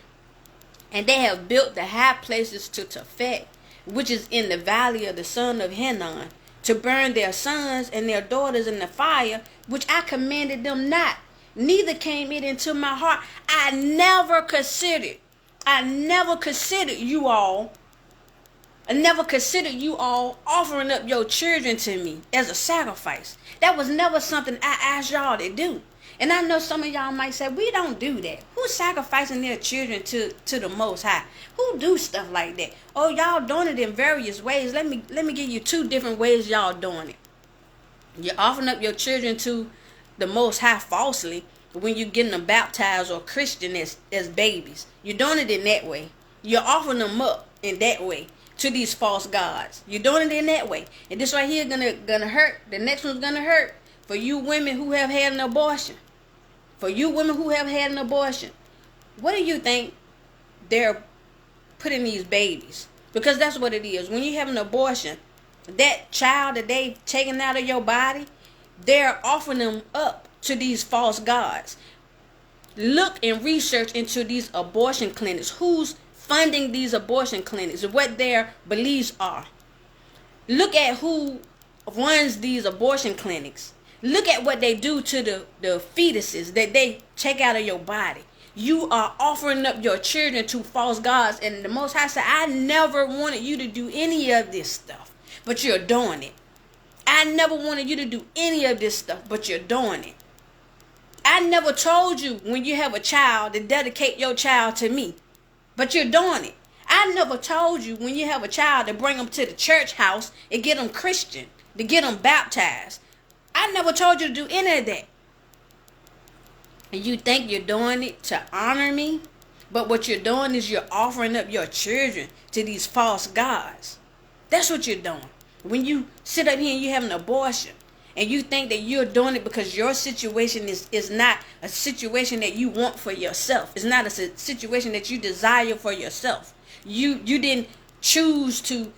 [SPEAKER 1] And they have built the high places to Tophet, which is in the valley of the son of Hinnon, to burn their sons and their daughters in the fire, which I commanded them not. Neither came it into my heart. I never considered you all offering up your children to me as a sacrifice. That was never something I asked y'all to do. And I know some of y'all might say, we don't do that. Who's sacrificing their children to the Most High? Who do stuff like that? Oh, y'all doing it in various ways. Let me give you 2 different ways y'all doing it. You're offering up your children to the Most High falsely when you're getting them baptized or Christian as babies. You're doing it in that way. You're offering them up in that way to these false gods. You're doing it in that way. And this right here gonna hurt. The next one's gonna hurt for you women who have had an abortion. For you women who have had an abortion. What do you think they're putting these babies? Because that's what it is. When you have an abortion, that child that they've taken out of your body, they're offering them up to these false gods. Look and research into these abortion clinics. Who's funding these abortion clinics and what their beliefs are. Look at who runs these abortion clinics. Look at what they do to the fetuses that they take out of your body. You are offering up your children to false gods. And the Most High said, I never wanted you to do any of this stuff, but you're doing it. I never wanted you to do any of this stuff, but you're doing it. I never told you when you have a child to dedicate your child to me, but you're doing it. I never told you when you have a child to bring them to the church house and get them Christian, to get them baptized. I never told you to do any of that. And you think you're doing it to honor me, but what you're doing is you're offering up your children to these false gods. That's what you're doing. When you sit up here and you have an abortion, and you think that you're doing it because your situation is not a situation that you want for yourself. It's not a situation that you desire for yourself. You didn't choose to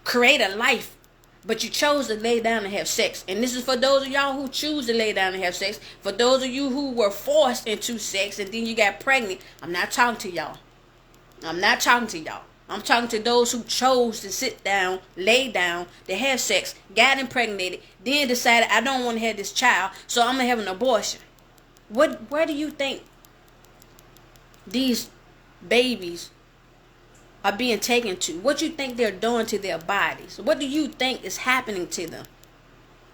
[SPEAKER 1] create a life, but you chose to lay down and have sex. And this is for those of y'all who choose to lay down and have sex. For those of you who were forced into sex and then you got pregnant, I'm not talking to y'all. I'm talking to those who chose to sit down, lay down, to have sex, got impregnated, then decided, I don't want to have this child, so I'm going to have an abortion. Where do you think these babies are being taken to? What do you think they're doing to their bodies? What do you think is happening to them?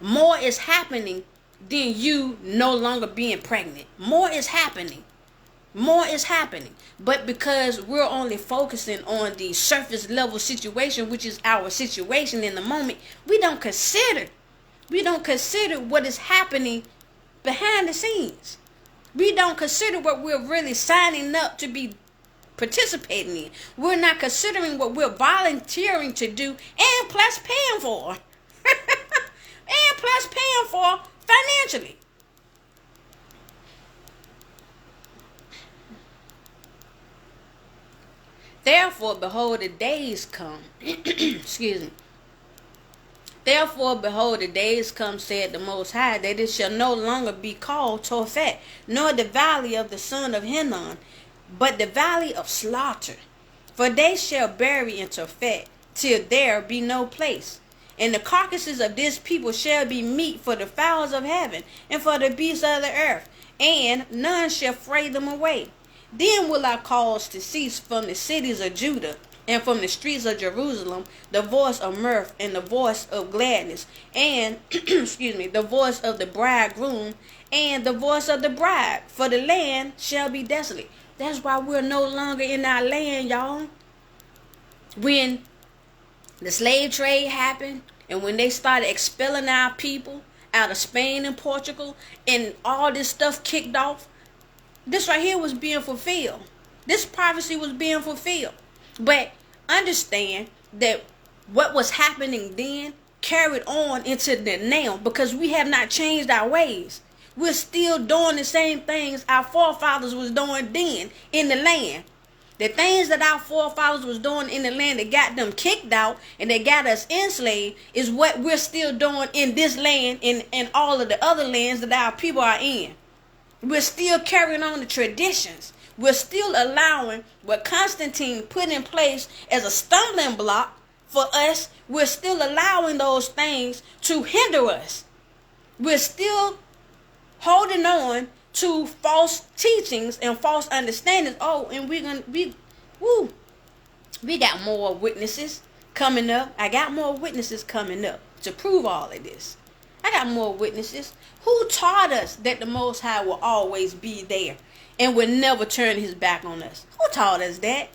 [SPEAKER 1] More is happening than you no longer being pregnant. More is happening. But because we're only focusing on the surface level situation, which is our situation in the moment, we don't consider what is happening behind the scenes. We don't consider what we're really signing up to be participating in. We're not considering what we're volunteering to do and plus paying for. And plus paying for financially. Therefore, behold, the days come. Excuse me. Therefore, behold, the days come, said the Most High, that it shall no longer be called Tophet, nor the valley of the son of Hinnon, but the valley of slaughter. For they shall bury in Tophet, till there be no place. And the carcasses of this people shall be meat for the fowls of heaven, and for the beasts of the earth, and none shall fray them away. Then will I cause to cease from the cities of Judah and from the streets of Jerusalem the voice of mirth and the voice of gladness, and excuse me, the voice of the bridegroom and the voice of the bride, for the land shall be desolate. That's why we're no longer in our land, y'all. When the slave trade happened, and when they started expelling our people out of Spain and Portugal, and all this stuff kicked off, this right here was being fulfilled. This prophecy was being fulfilled. But understand that what was happening then carried on into the now, because we have not changed our ways. We're still doing the same things our forefathers was doing then in the land. The things that our forefathers was doing in the land that got them kicked out and that got us enslaved is what we're still doing in this land and all of the other lands that our people are in. We're still carrying on the traditions. We're still allowing what Constantine put in place as a stumbling block for us. We're still allowing those things to hinder us. We're still holding on to false teachings and false understandings. Oh, and we got more witnesses coming up. I got more witnesses coming up to prove all of this. I got more witnesses. Who taught us that the Most High will always be there and will never turn his back on us? Who taught us that?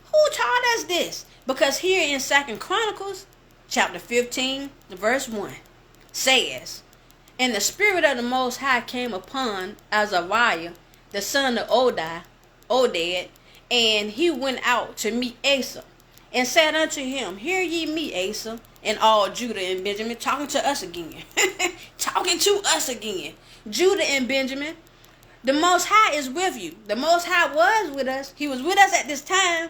[SPEAKER 1] Who taught us this? Because here in 2 Chronicles, chapter 15, verse 1, says, "And the Spirit of the Most High came upon Azariah, the son of Oded, and he went out to meet Asa, and said unto him, Hear ye me, Asa, and all Judah and Benjamin," talking to us again. Talking to us again. Judah and Benjamin, the Most High is with you. The Most High was with us. He was with us at this time.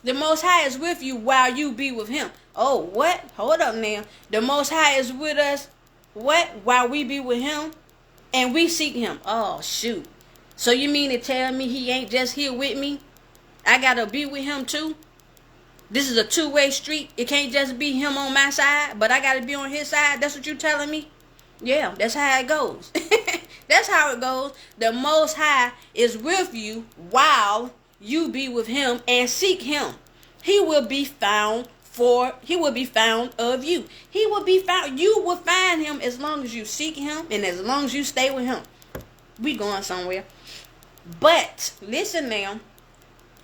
[SPEAKER 1] The Most High is with you while you be with him. Oh, what? Hold up now. The Most High is with us, what? While we be with him and we seek him. Oh, shoot. So you mean to tell me he ain't just here with me? I got to be with him too? This is a two-way street. It can't just be him on my side, but I got to be on his side. That's what you telling me? Yeah, that's how it goes. That's how it goes. The Most High is with you while you be with him and seek him. He will be found of you. He will be found. You will find him as long as you seek him and as long as you stay with him. We going somewhere. But listen now.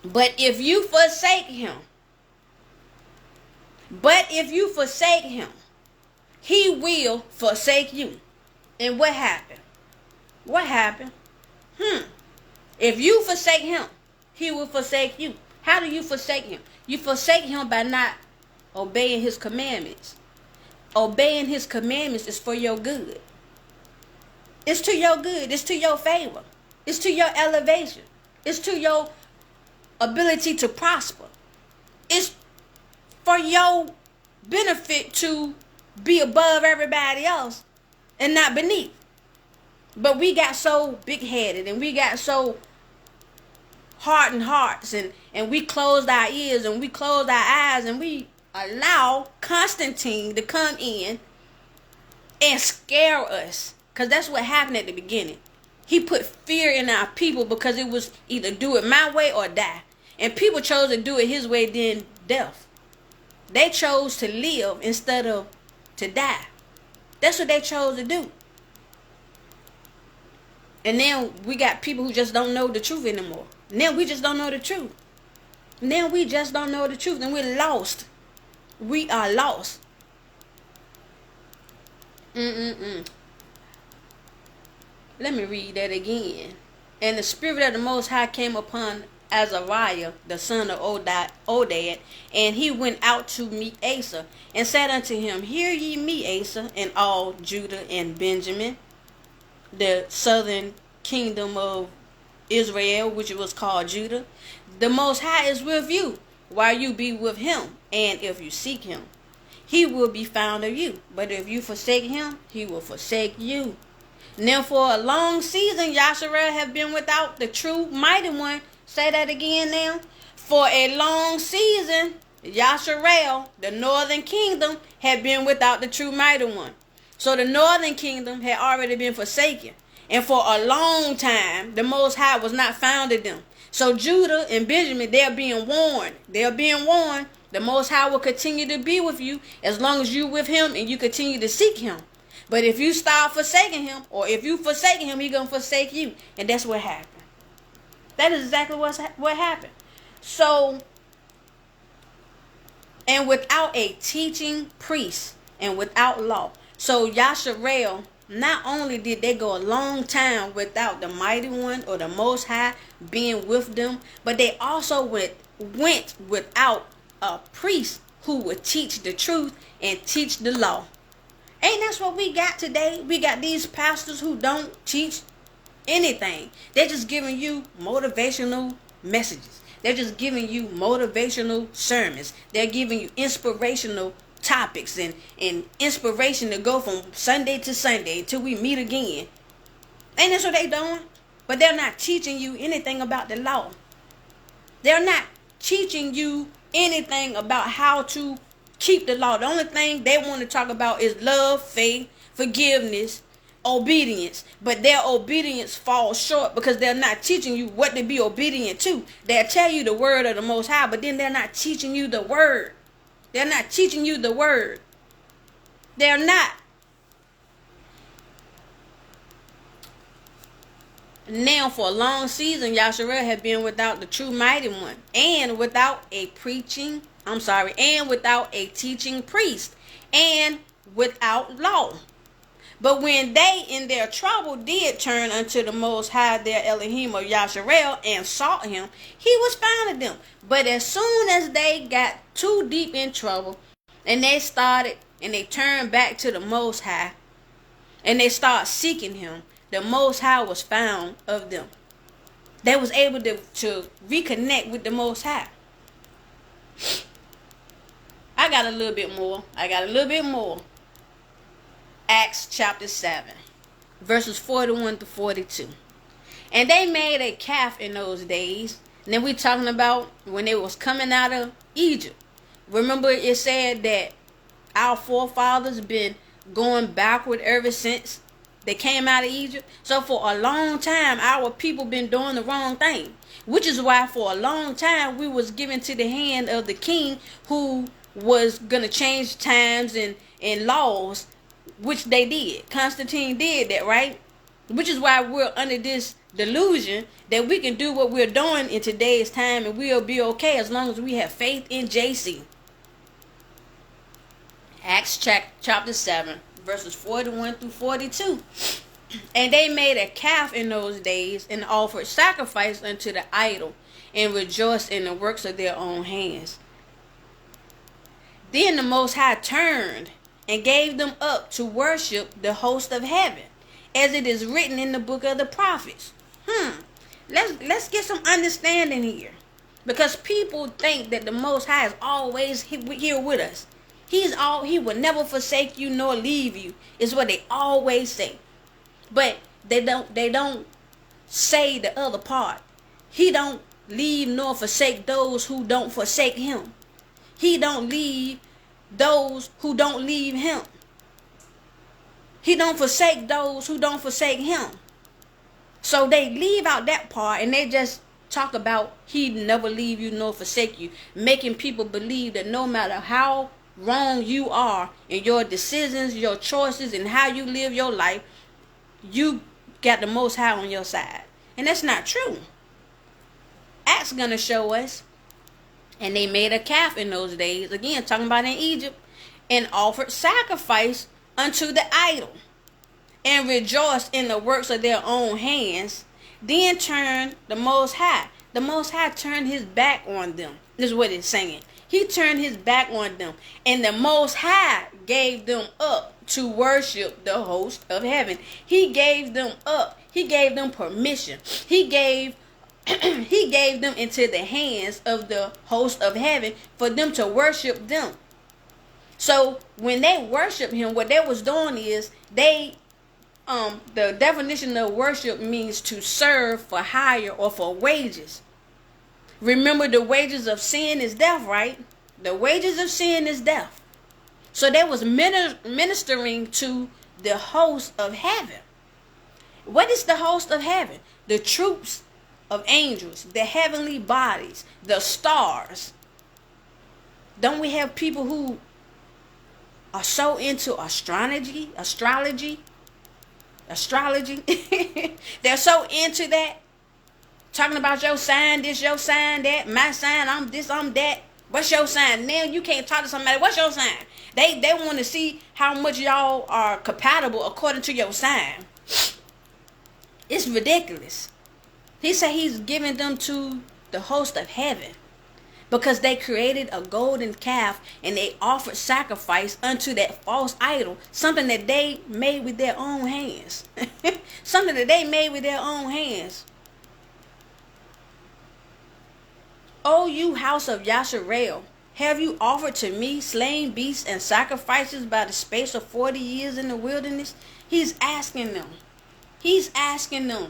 [SPEAKER 1] But if you forsake him, he will forsake you. And what happened? What happened? If you forsake him, he will forsake you. How do you forsake him? You forsake him by not obeying his commandments. Obeying his commandments is for your good. It's to your good. It's to your favor. It's to your elevation. It's to your ability to prosper. It's for your benefit to be above everybody else and not beneath. But we got so big-headed and we got so hardened hearts and we closed our ears and we closed our eyes and we allow Constantine to come in and scare us. Because that's what happened at the beginning. He put fear in our people because it was either do it my way or die. And people chose to do it his way, then death. They chose to live instead of to die. That's what they chose to do. And now we got people who just don't know the truth anymore. Now we just don't know the truth. Now we just don't know the truth and we're lost. We are lost. Let me read that again. "And the Spirit of the Most High came upon Azariah, the son of Oded, and he went out to meet Asa, and said unto him, Hear ye me, Asa, and all Judah and Benjamin, the southern kingdom of Israel, which was called Judah. The Most High is with you, while you be with him, and if you seek him, he will be found of you. But if you forsake him, he will forsake you. Now for a long season, Yasharel have been without the true mighty one." Say that again now. For a long season, Yasharel, the northern kingdom, had been without the true mighty one. So the northern kingdom had already been forsaken. And for a long time, the Most High was not found in them. So Judah and Benjamin, they're being warned. They're being warned. The Most High will continue to be with you as long as you're with him and you continue to seek him. But if you start forsaking him, or if you forsaking him, he's going to forsake you. And that's what happened. That is exactly what happened. So, and without a teaching priest and without law. So Yasharel, not only did they go a long time without the mighty one or the Most High being with them, but they also went without a priest who would teach the truth and teach the law. Ain't that's what we got today? We got these pastors who don't teach anything. They're just giving you motivational messages. They're just giving you motivational sermons. They're giving you inspirational topics and inspiration to go from Sunday to Sunday until we meet again. Ain't that's what they doing? But they're not teaching you anything about the law. They're not teaching you anything about how to keep the law. The only thing they want to talk about is love, faith, forgiveness, obedience. But their obedience falls short because they're not teaching you what to be obedient to. They'll tell you the word of the Most High, but then they're not teaching you the word. They're not teaching you the word. They're not. Now, for a long season, Yasharel had been without the true mighty one, and without a teaching priest, and without law. But when they in their trouble did turn unto the Most High their Elohim of Yasharel and sought him, he was found of them. But as soon as they got too deep in trouble, and they turned back to the Most High, and they started seeking him, the Most High was found of them. They was able to reconnect with the Most High. I got a little bit more. Acts chapter 7, verses 41 to 42. And they made a calf in those days. And then we talking about when they was coming out of Egypt. Remember it said that our forefathers been going backward ever since they came out of Egypt. So for a long time, our people been doing the wrong thing. Which is why for a long time, we was given to the hand of the king who was going to change times and laws, which they did. Constantine did that, right? Which is why we're under this delusion that we can do what we're doing in today's time and we'll be okay as long as we have faith in JC. Acts chapter 7, verses 41 through 42. And they made a calf in those days and offered sacrifice unto the idol and rejoiced in the works of their own hands. Then the Most High turned and gave them up to worship the host of heaven, as it is written in the book of the prophets. Let's get some understanding here, because people think that the Most High is always here with us. He will never forsake you nor leave you, is what they always say. But they don't say the other part. He don't leave nor forsake those who don't forsake him. He don't leave those who don't leave him. He don't forsake those who don't forsake him. So they leave out that part and they just talk about he never leave you nor forsake you, making people believe that no matter how wrong you are in your decisions, your choices, and how you live your life, you got the Most High on your side. And that's not true. Acts gonna show us. And they made a calf in those days, again talking about in Egypt, and offered sacrifice unto the idol, and rejoiced in the works of their own hands. Then turned the Most High. The Most High turned his back on them. This is what it's saying. He turned his back on them, and the Most High gave them up to worship the host of heaven. He gave them up. He gave them permission. He gave them into the hands of the host of heaven for them to worship them. So when they worship him, what they was doing is the definition of worship means to serve for hire or for wages. Remember, the wages of sin is death, right? The wages of sin is death. So they was ministering to the host of heaven. What is the host of heaven? The troops of angels, the heavenly bodies, the stars. Don't we have people who are so into astrology? They're so into that. Talking about your sign, this, your sign, that, my sign, I'm this, I'm that. What's your sign? Now you can't talk to somebody. What's your sign? They want to see how much y'all are compatible according to your sign. It's ridiculous. He said he's giving them to the host of heaven because they created a golden calf and they offered sacrifice unto that false idol, something that they made with their own hands. Something that they made with their own hands. O you house of Yasharel, have you offered to me slain beasts and sacrifices by the space of 40 years in the wilderness? He's asking them.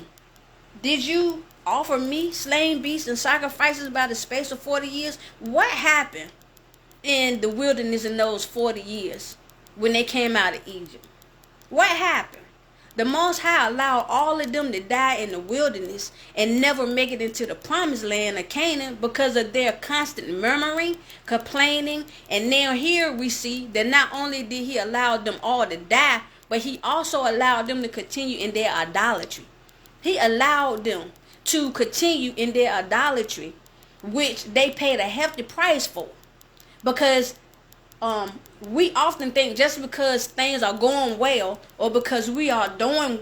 [SPEAKER 1] Did you offer me slain beasts and sacrifices by the space of 40 years? What happened in the wilderness in those 40 years when they came out of Egypt? What happened? The Most High allowed all of them to die in the wilderness and never make it into the promised land of Canaan because of their constant murmuring, complaining. And now here we see that not only did he allow them all to die, but he also allowed them to continue in their idolatry. He allowed them to continue in their idolatry, which they paid a hefty price for. Because we often think just because things are going well or because we are doing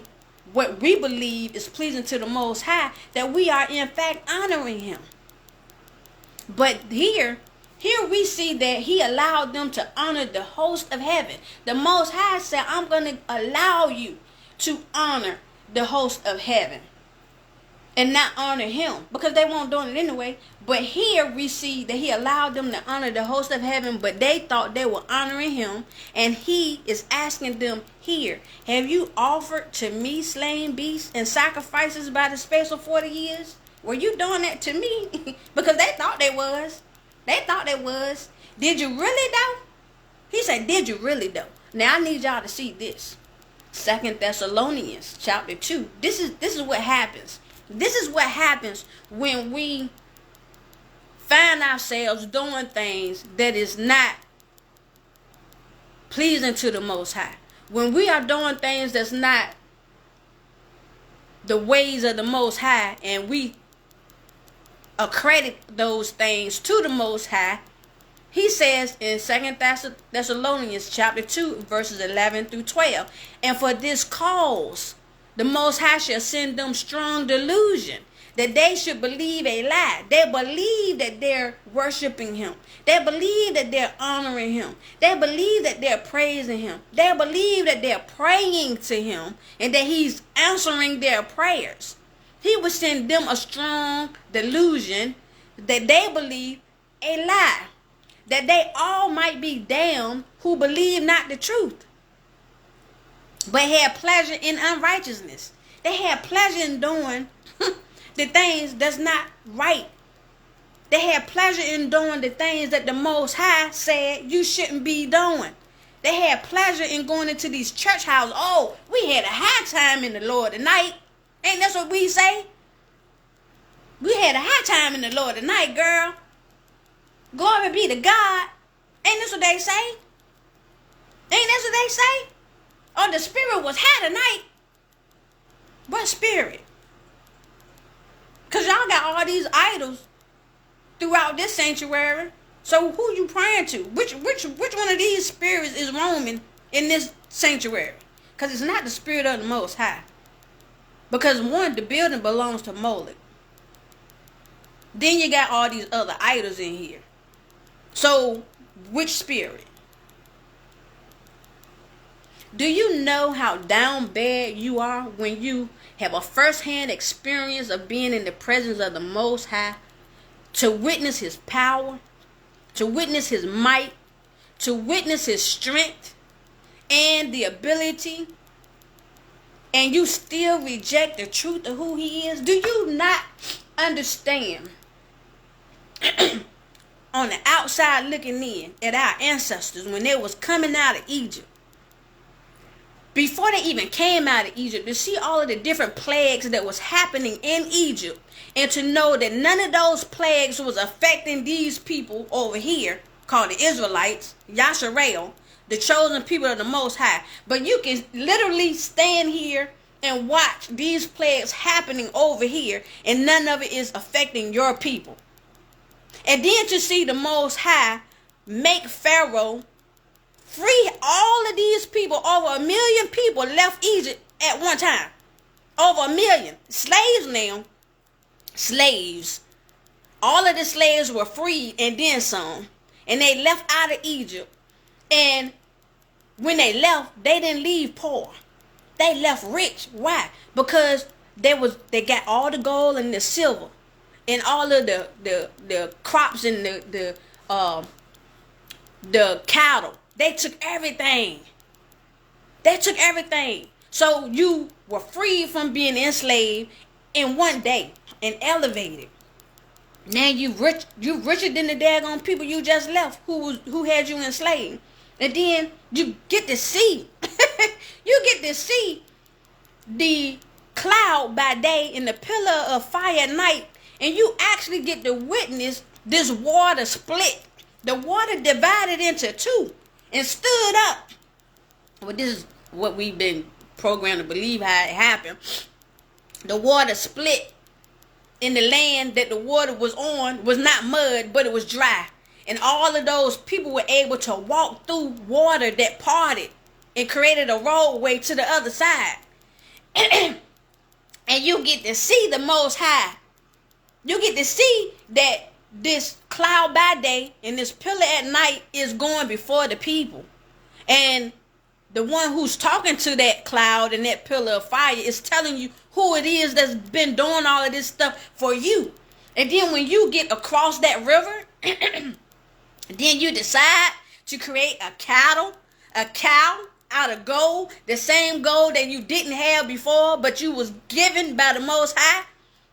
[SPEAKER 1] what we believe is pleasing to the Most High, that we are in fact honoring him. But here we see that he allowed them to honor the host of heaven. The Most High said, I'm going to allow you to honor the host of heaven and not honor him because they won't do it anyway. But here we see that he allowed them to honor the host of heaven, but they thought they were honoring him. And he is asking them here, have you offered to me slain beasts and sacrifices by the space of 40 years? Were you doing that to me? Because they thought they was. Did you really though? He said, did you really though? Now I need y'all to see this. 2 Thessalonians chapter 2. This is what happens. This is what happens when we find ourselves doing things that is not pleasing to the Most High. When we are doing things that's not the ways of the Most High and we accredit those things to the Most High, he says in 2 Thessalonians chapter 2 verses 11 through 12, and for this cause the Most High shall send them strong delusion, that they should believe a lie. They believe that they're worshiping him. They believe that they're honoring him. They believe that they're praising him. They believe that they're praying to him and that he's answering their prayers. He would send them a strong delusion that they believe a lie, that they all might be damned who believe not the truth, but had pleasure in unrighteousness. They had pleasure in doing the things that's not right. They had pleasure in doing the things that the Most High said you shouldn't be doing. They had pleasure in going into these church houses. Oh, we had a high time in the Lord tonight. Ain't that what we say? We had a high time in the Lord tonight, girl. Glory be to God. Ain't this what they say? Ain't that what they say? Oh, the spirit was high tonight. What spirit? Because y'all got all these idols throughout this sanctuary. So who you praying to? Which one of these spirits is roaming in this sanctuary? Because it's not the spirit of the Most High. Because one, the building belongs to Moloch. Then you got all these other idols in here. So which spirit? Do you know how down bad you are when you have a first-hand experience of being in the presence of the Most High, to witness his power, to witness his might, to witness his strength and the ability, and you still reject the truth of who he is? Do you not understand on the outside looking in at our ancestors when they was coming out of Egypt? before they even came out of Egypt, to see all of the different plagues that was happening in Egypt, and to know that none of those plagues was affecting these people over here, called the Israelites, Yasharel, the chosen people of the Most High. But you can literally stand here and watch these plagues happening over here, and none of it is affecting your people. And then to see the Most High make Pharaoh free all of these people. Over 1 million people left Egypt at one time. Over 1 million. Slaves now. Slaves. All of the slaves were freed and then some. And they left out of Egypt. And when they left, they didn't leave poor. They left rich. Why? Because they got all the gold and the silver and all of the crops and the cattle. They took everything. They took everything. So you were freed from being enslaved in one day and elevated. Now you richer than the daggone people you just left who had you enslaved. And then you get to see the cloud by day and the pillar of fire at night, and you actually get to witness this water split. The water divided into two and stood up. Well, this is what we've been programmed to believe how it happened. The water split, in the land that the water was on was not mud, but it was dry. And all of those people were able to walk through water that parted and created a roadway to the other side. And you get to see the Most High. You get to see that this cloud by day and this pillar at night is going before the people. And the one who's talking to that cloud and that pillar of fire is telling you who it is that's been doing all of this stuff for you. And then when you get across that river, then you decide to create a cow out of gold, the same gold that you didn't have before, but you was given by the Most High.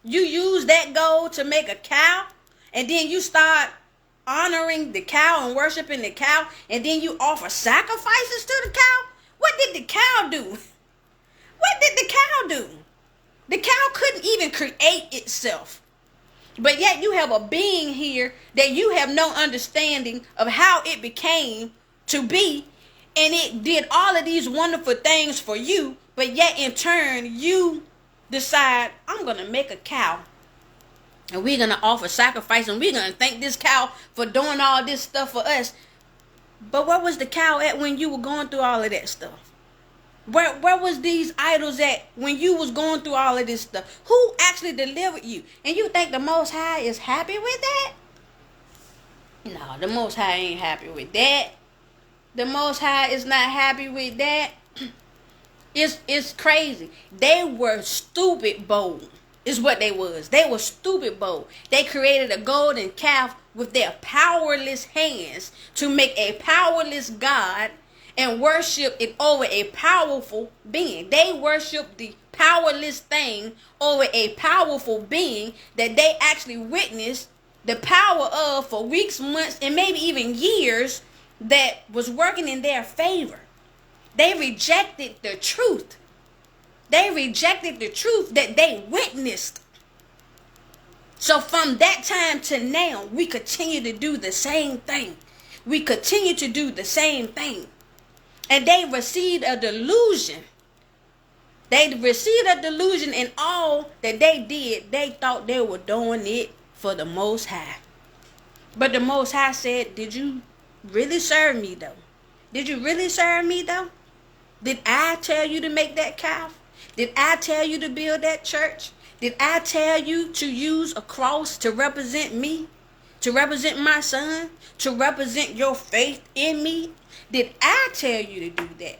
[SPEAKER 1] You use that gold to make a cow, and then you start honoring the cow and worshiping the cow, and then you offer sacrifices to the cow. What did the cow do? What did the cow do? The cow couldn't even create itself. But yet you have a being here that you have no understanding of how it became to be, and it did all of these wonderful things for you, but yet in turn you decide, I'm going to make a cow, and we're going to offer sacrifice, and we're going to thank this cow for doing all this stuff for us. But where was the cow at when you were going through all of that stuff? Where was these idols at when you was going through all of this stuff? Who actually delivered you? And you think the Most High is happy with that? No, the Most High ain't happy with that. The Most High is not happy with that. It's crazy. They were stupid bold, is what they was. They were stupid bold. They created a golden calf with their powerless hands to make a powerless God and worship it over a powerful being. They worship the powerless thing over a powerful being that they actually witnessed the power of for weeks, months, and maybe even years that was working in their favor. They rejected the truth. They rejected the truth that they witnessed. So from that time to now, we continue to do the same thing. We continue to do the same thing. And they received a delusion. They received a delusion, in all that they did, they thought they were doing it for the Most High. But the Most High said, did you really serve me though? Did you really serve me though? Did I tell you to make that calf? Did I tell you to build that church? Did I tell you to use a cross to represent me? To represent my son? To represent your faith in me? Did I tell you to do that?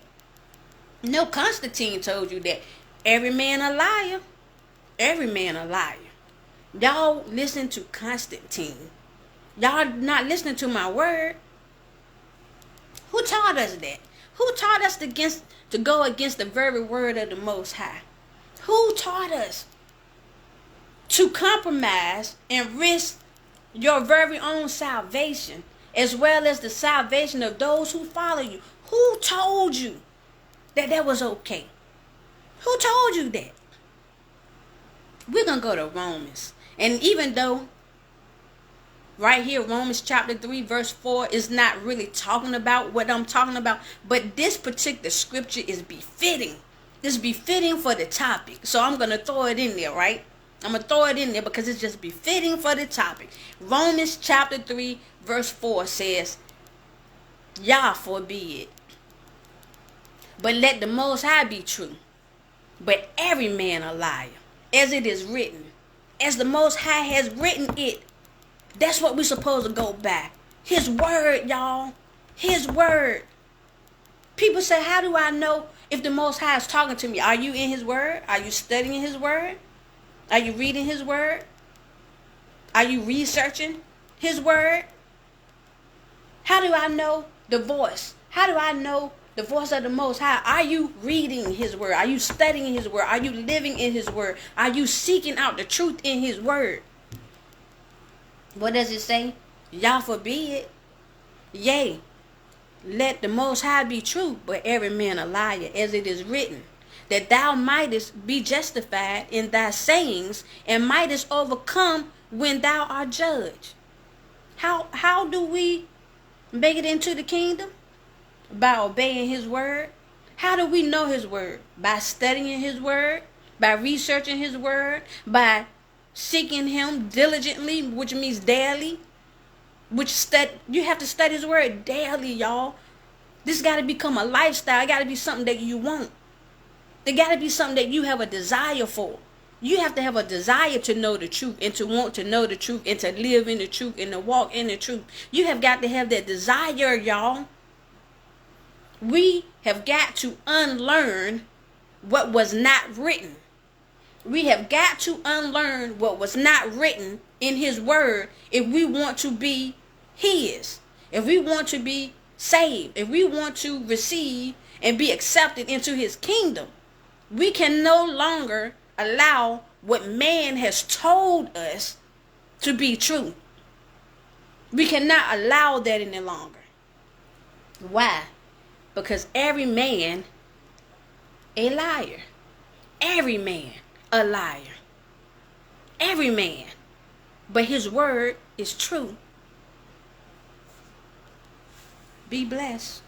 [SPEAKER 1] No, Constantine told you that. Every man a liar. Every man a liar. Y'all listen to Constantine. Y'all not listening to my word. Who taught us that? Who taught us to go against the very word of the Most High? Who taught us to compromise and risk your very own salvation, as well as the salvation of those who follow you? Who told you? that was okay? Who told you that? We're going to go to Romans. And even though right here, Romans chapter 3, verse 4 is not really talking about what I'm talking about, but this particular scripture is befitting. It's befitting for the topic. So I'm going to throw it in there, right? I'm going to throw it in there because it's just befitting for the topic. Romans chapter 3, verse 4 says, Yah forbid. But let the Most High be true, but every man a liar, as it is written. As the Most High has written it. That's what we're supposed to go by. His word, y'all. His word. People say, how do I know if the Most High is talking to me? Are you in his word? Are you studying his word? Are you reading his word? Are you researching his word? How do I know the voice? How do I know the voice of the Most High? Are you reading his word? Are you studying his word? Are you living in his word? Are you seeking out the truth in his word? What does it say? Yah forbid. Yea, let the Most High be true, but every man a liar, as it is written, that thou mightest be justified in thy sayings, and mightest overcome when thou art judged. How do we make it into the kingdom? By obeying his word. How do we know his word? By studying his word, by researching his word, by seeking him diligently, which means daily. You have to study his word daily, y'all. This got to become a lifestyle. It got to be something that you want. It got to be something that you have a desire for. You have to have a desire to know the truth and to want to know the truth and to live in the truth and to walk in the truth. You have got to have that desire, y'all. We have got to unlearn what was not written. We have got to unlearn what was not written in his word if we want to be his. If we want to be saved. If we want to receive and be accepted into his kingdom. We can no longer allow what man has told us to be true. We cannot allow that any longer. Why? Because every man a liar. Every man a liar. Every man. But his word is true. Be blessed.